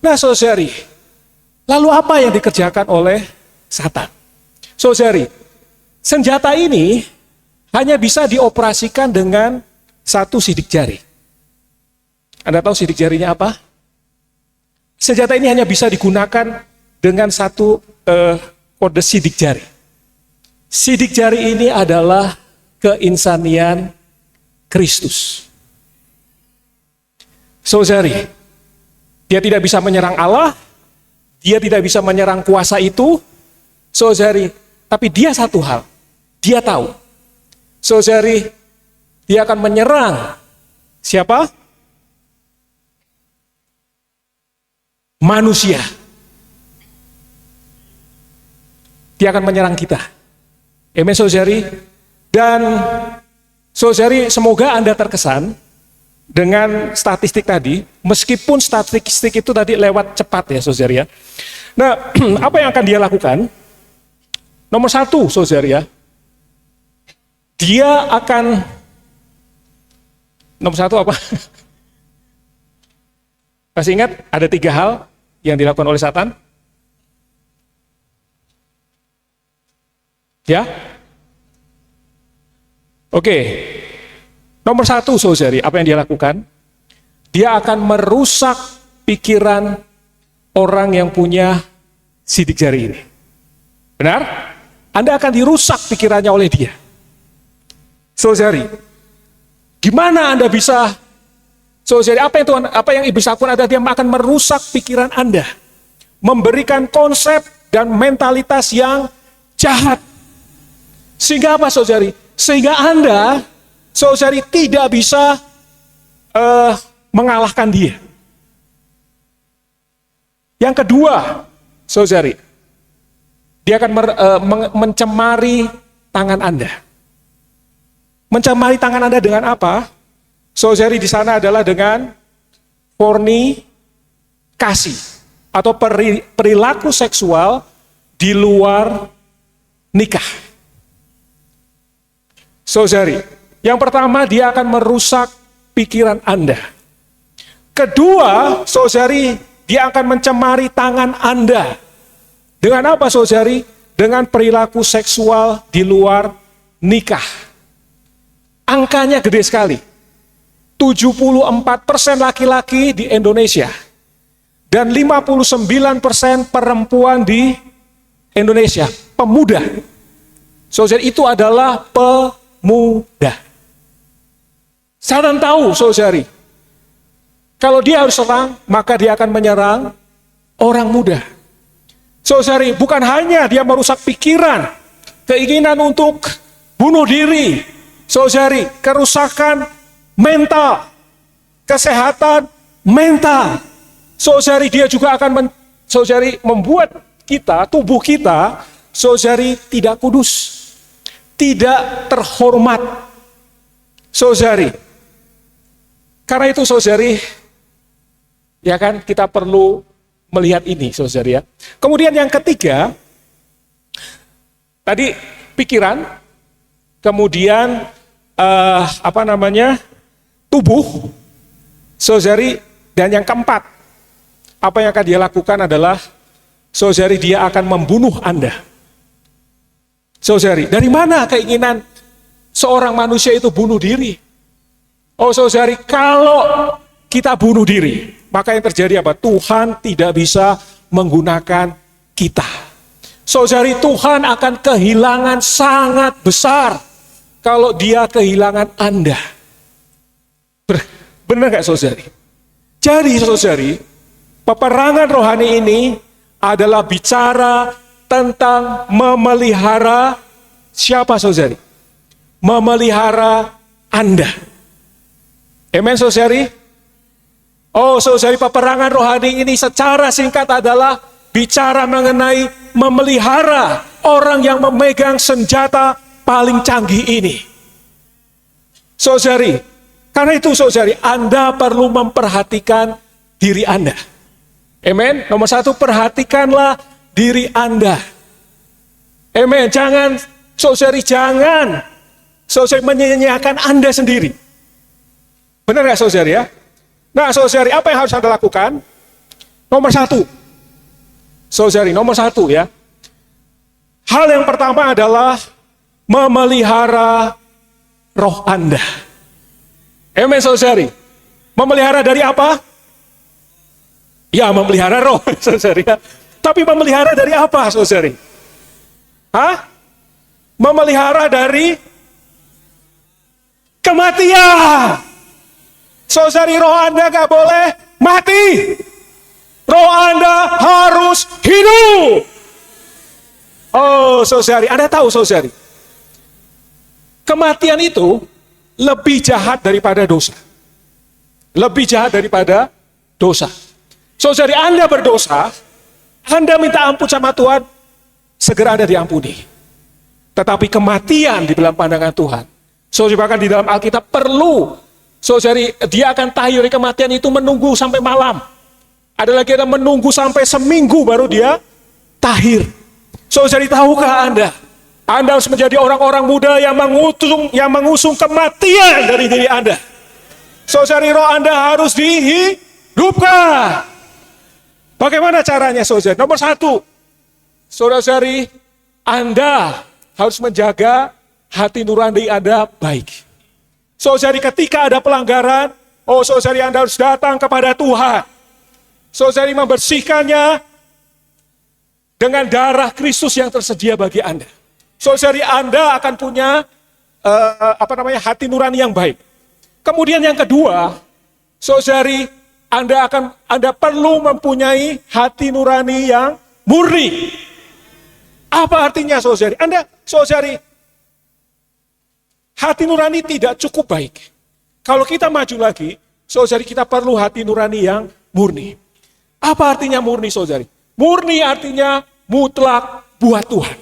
Nah, saudari, lalu apa yang dikerjakan oleh Satan? Saudari, senjata ini hanya bisa dioperasikan dengan satu sidik jari. Anda tahu sidik jarinya apa? Senjata ini hanya bisa digunakan dengan satu kode sidik jari. Sidik jari ini adalah keinsanian Kristus. Saudari, dia tidak bisa menyerang Allah, dia tidak bisa menyerang kuasa itu, saudari, tapi dia satu hal, dia tahu, saudari, dia akan menyerang siapa? Manusia. Dia akan menyerang kita. Amen, saudari. Dan saudari, semoga Anda terkesan dengan statistik tadi, meskipun statistik itu tadi lewat cepat ya, saudari ya. Nah, apa yang akan dia lakukan? Nomor satu, saudari ya, dia akan, nomor satu apa? Masih ingat ada 3 hal yang dilakukan oleh Satan? Ya? Oke. Nomor satu, saudari, apa yang dia lakukan? Dia akan merusak pikiran orang yang punya sidik jari ini. Benar? Anda akan dirusak pikirannya oleh dia. Saudari, gimana Anda bisa, saudari, apa yang iblis lakukan adalah dia akan merusak pikiran Anda, memberikan konsep dan mentalitas yang jahat. Sehingga apa, saudari? Sehingga Anda, saudari, tidak bisa mengalahkan dia. Yang kedua, saudari, dia akan mencemari tangan Anda. Mencemari tangan Anda dengan apa? Saudari, di sana adalah dengan fornikasi atau perilaku seksual di luar nikah. Saudari, yang pertama dia akan merusak pikiran Anda. Kedua, saudari, dia akan mencemari tangan Anda. Dengan apa, saudari? Dengan perilaku seksual di luar nikah. Angkanya gede sekali. 74% laki-laki di Indonesia. Dan 59% perempuan di Indonesia. Pemuda. Saudari, itu adalah pemuda. Satan tahu, saudari, kalau dia harus serang, maka dia akan menyerang orang muda. Saudari, bukan hanya dia merusak pikiran, keinginan untuk bunuh diri, saudari, kerusakan mental, kesehatan mental. Saudari, dia juga akan saudari, membuat kita, tubuh kita, saudari, tidak kudus, tidak terhormat. Saudari, Karena itu saudari, ya kan, kita perlu melihat ini saudari ya. Kemudian yang ketiga, tadi pikiran, kemudian tubuh, saudari, dan yang keempat, apa yang akan dia lakukan adalah, saudari, dia akan membunuh Anda. Saudari, dari mana keinginan seorang manusia itu bunuh diri? Oh saudari, kalau kita bunuh diri, maka yang terjadi apa? Tuhan tidak bisa menggunakan kita. Saudari, Tuhan akan kehilangan sangat besar kalau dia kehilangan Anda. Benar nggak saudari? Jadi saudari, peperangan rohani ini adalah bicara tentang memelihara siapa saudari? Memelihara Anda. Amen saudari? Oh saudari, peperangan rohani ini secara singkat adalah bicara mengenai memelihara orang yang memegang senjata paling canggih ini. Saudari, karena itu saudari, Anda perlu memperhatikan diri Anda. Amen. Nomor satu, perhatikanlah diri Anda. Amen. Jangan saudari menyanyiakan Anda sendiri. Benar nggak saudari ya? Nah saudari, apa yang harus Anda lakukan? Nomor satu, saudari, nomor satu ya. Hal yang pertama adalah memelihara roh Anda. Amen saudari. Memelihara dari apa? Ya, memelihara roh saudari ya. Tapi memelihara dari apa saudari? Memelihara dari kematian. Saudari, roh Anda gak boleh mati. Roh Anda harus hidup. Oh saudari, Anda tahu saudari, kematian itu lebih jahat daripada dosa. Lebih jahat daripada dosa. Saudari, Anda berdosa, Anda minta ampun sama Tuhan, segera Anda diampuni. Tetapi kematian di dalam pandangan Tuhan, saudari, bahkan di dalam Alkitab perlu, saudari, dia akan tahir dari kematian itu menunggu sampai malam. Ada lagi yang menunggu sampai seminggu baru dia tahir. Saudari, tahukah Anda? Anda harus menjadi orang-orang muda yang mengusung kematian dari diri Anda. Saudari, roh Anda harus dihidupkan. Bagaimana caranya saudari? Nomor satu, saudari, Anda harus menjaga hati nurani Anda baik. Saudari, ketika ada pelanggaran, oh saudari, Anda harus datang kepada Tuhan. Saudari, membersihkannya dengan darah Kristus yang tersedia bagi Anda. Saudari, Anda akan punya hati nurani yang baik. Kemudian yang kedua, saudari, Anda perlu mempunyai hati nurani yang murni. Apa artinya saudari? Saudari, hati nurani tidak cukup baik. Kalau kita maju lagi, saudari, kita perlu hati nurani yang murni. Apa artinya murni saudari? Murni artinya mutlak buat Tuhan.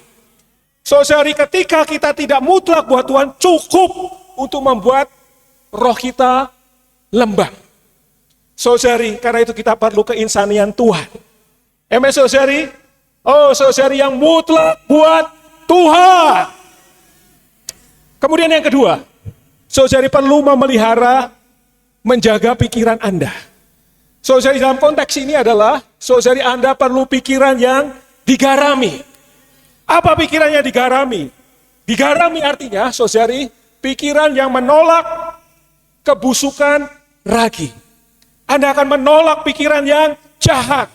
Saudari, ketika kita tidak mutlak buat Tuhan, cukup untuk membuat roh kita lembab. Saudari, karena itu kita perlu keinsanian Tuhan. Amen saudari? Oh saudari, yang mutlak buat Tuhan. Kemudian yang kedua, saudari perlu memelihara, menjaga pikiran Anda. Saudari, dalam konteks ini adalah, saudari, Anda perlu pikiran yang digarami. Apa pikiran yang digarami? Digarami artinya, saudari, pikiran yang menolak kebusukan ragi. Anda akan menolak pikiran yang jahat,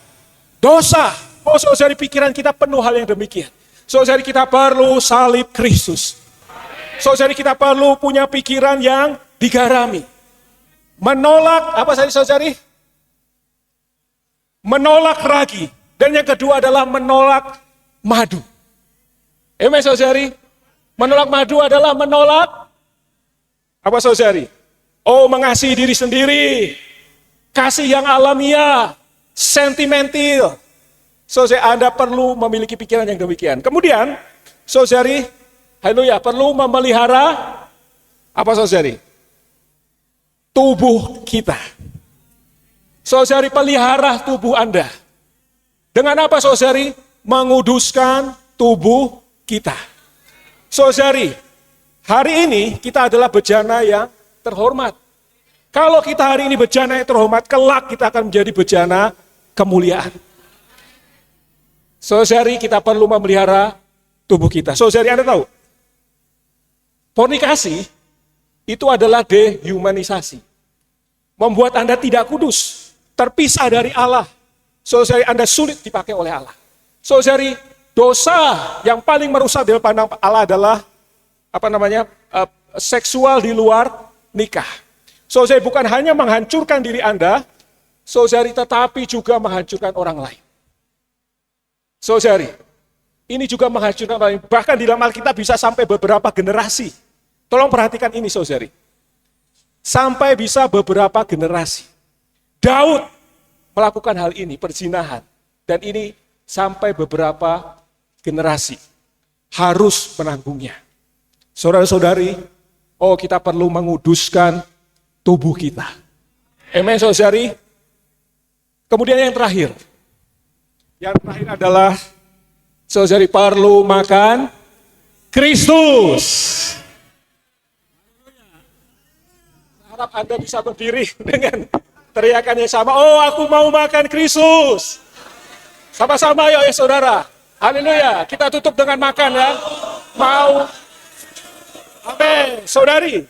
dosa. Oh saudari, pikiran kita penuh hal yang demikian. Saudari, kita perlu salib Kristus. Saudari, kita perlu punya pikiran yang digarami. Menolak, apa saudari? Menolak ragi. Dan yang kedua adalah menolak madu. Amen saudari? Menolak madu adalah menolak, apa saudari? Oh, mengasihi diri sendiri. Kasih yang alamiah, sentimental. Saudari, Anda perlu memiliki pikiran yang demikian. Kemudian, saudari, haleluya, perlu memelihara apa saudari? tubuh kita. Saudari, pelihara tubuh Anda. Dengan apa, saudari? Menguduskan tubuh kita. Saudari, hari ini kita adalah bejana yang terhormat. Kalau kita hari ini bejana yang terhormat, kelak kita akan menjadi bejana kemuliaan. Saudari, kita perlu memelihara tubuh kita. Saudari, Anda tahu, fornikasi itu adalah dehumanisasi. Membuat Anda tidak kudus, terpisah dari Allah. Saudari, Anda sulit dipakai oleh Allah. Saudari, dosa yang paling merusak di pandang Allah adalah seksual di luar nikah. Saudari, bukan hanya menghancurkan diri Anda, saudari, tetapi juga menghancurkan orang lain. Saudari, ini juga menghancurkan orang lain. Bahkan di dalam Alkitab bisa sampai beberapa generasi. Tolong perhatikan ini, saudari. Sampai bisa beberapa generasi. Daud melakukan hal ini, perzinahan. Dan ini sampai beberapa generasi. Harus menanggungnya. Saudara-saudari, kita perlu menguduskan tubuh kita. Amen, saudari. Kemudian yang terakhir. Yang terakhir adalah, saudari, perlu makan Kristus. Harap Anda bisa berdiri dengan teriakan yang sama. Oh, aku mau makan Kristus. Sama-sama yuk ya saudara. Haleluya. Kita tutup dengan makan ya. Mau. Amin. Saudari.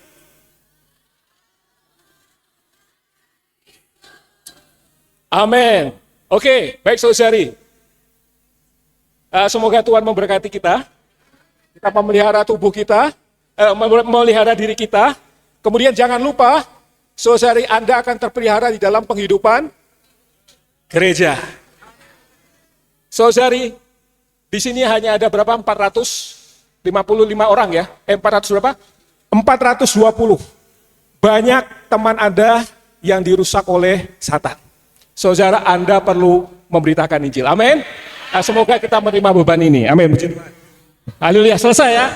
Amin. Oke, baik saudari. Semoga Tuhan memberkati kita. Kita memelihara tubuh kita, memelihara diri kita. Kemudian jangan lupa, saudari, Anda akan terpelihara di dalam penghidupan gereja. Saudari, di sini hanya ada berapa? 455 orang ya? 400 berapa? 420. Banyak teman Anda yang dirusak oleh Satan. Saudara, Anda perlu memberitakan Injil. Amin. Semoga kita menerima beban ini. Amin. Haleluya. Selesai ya.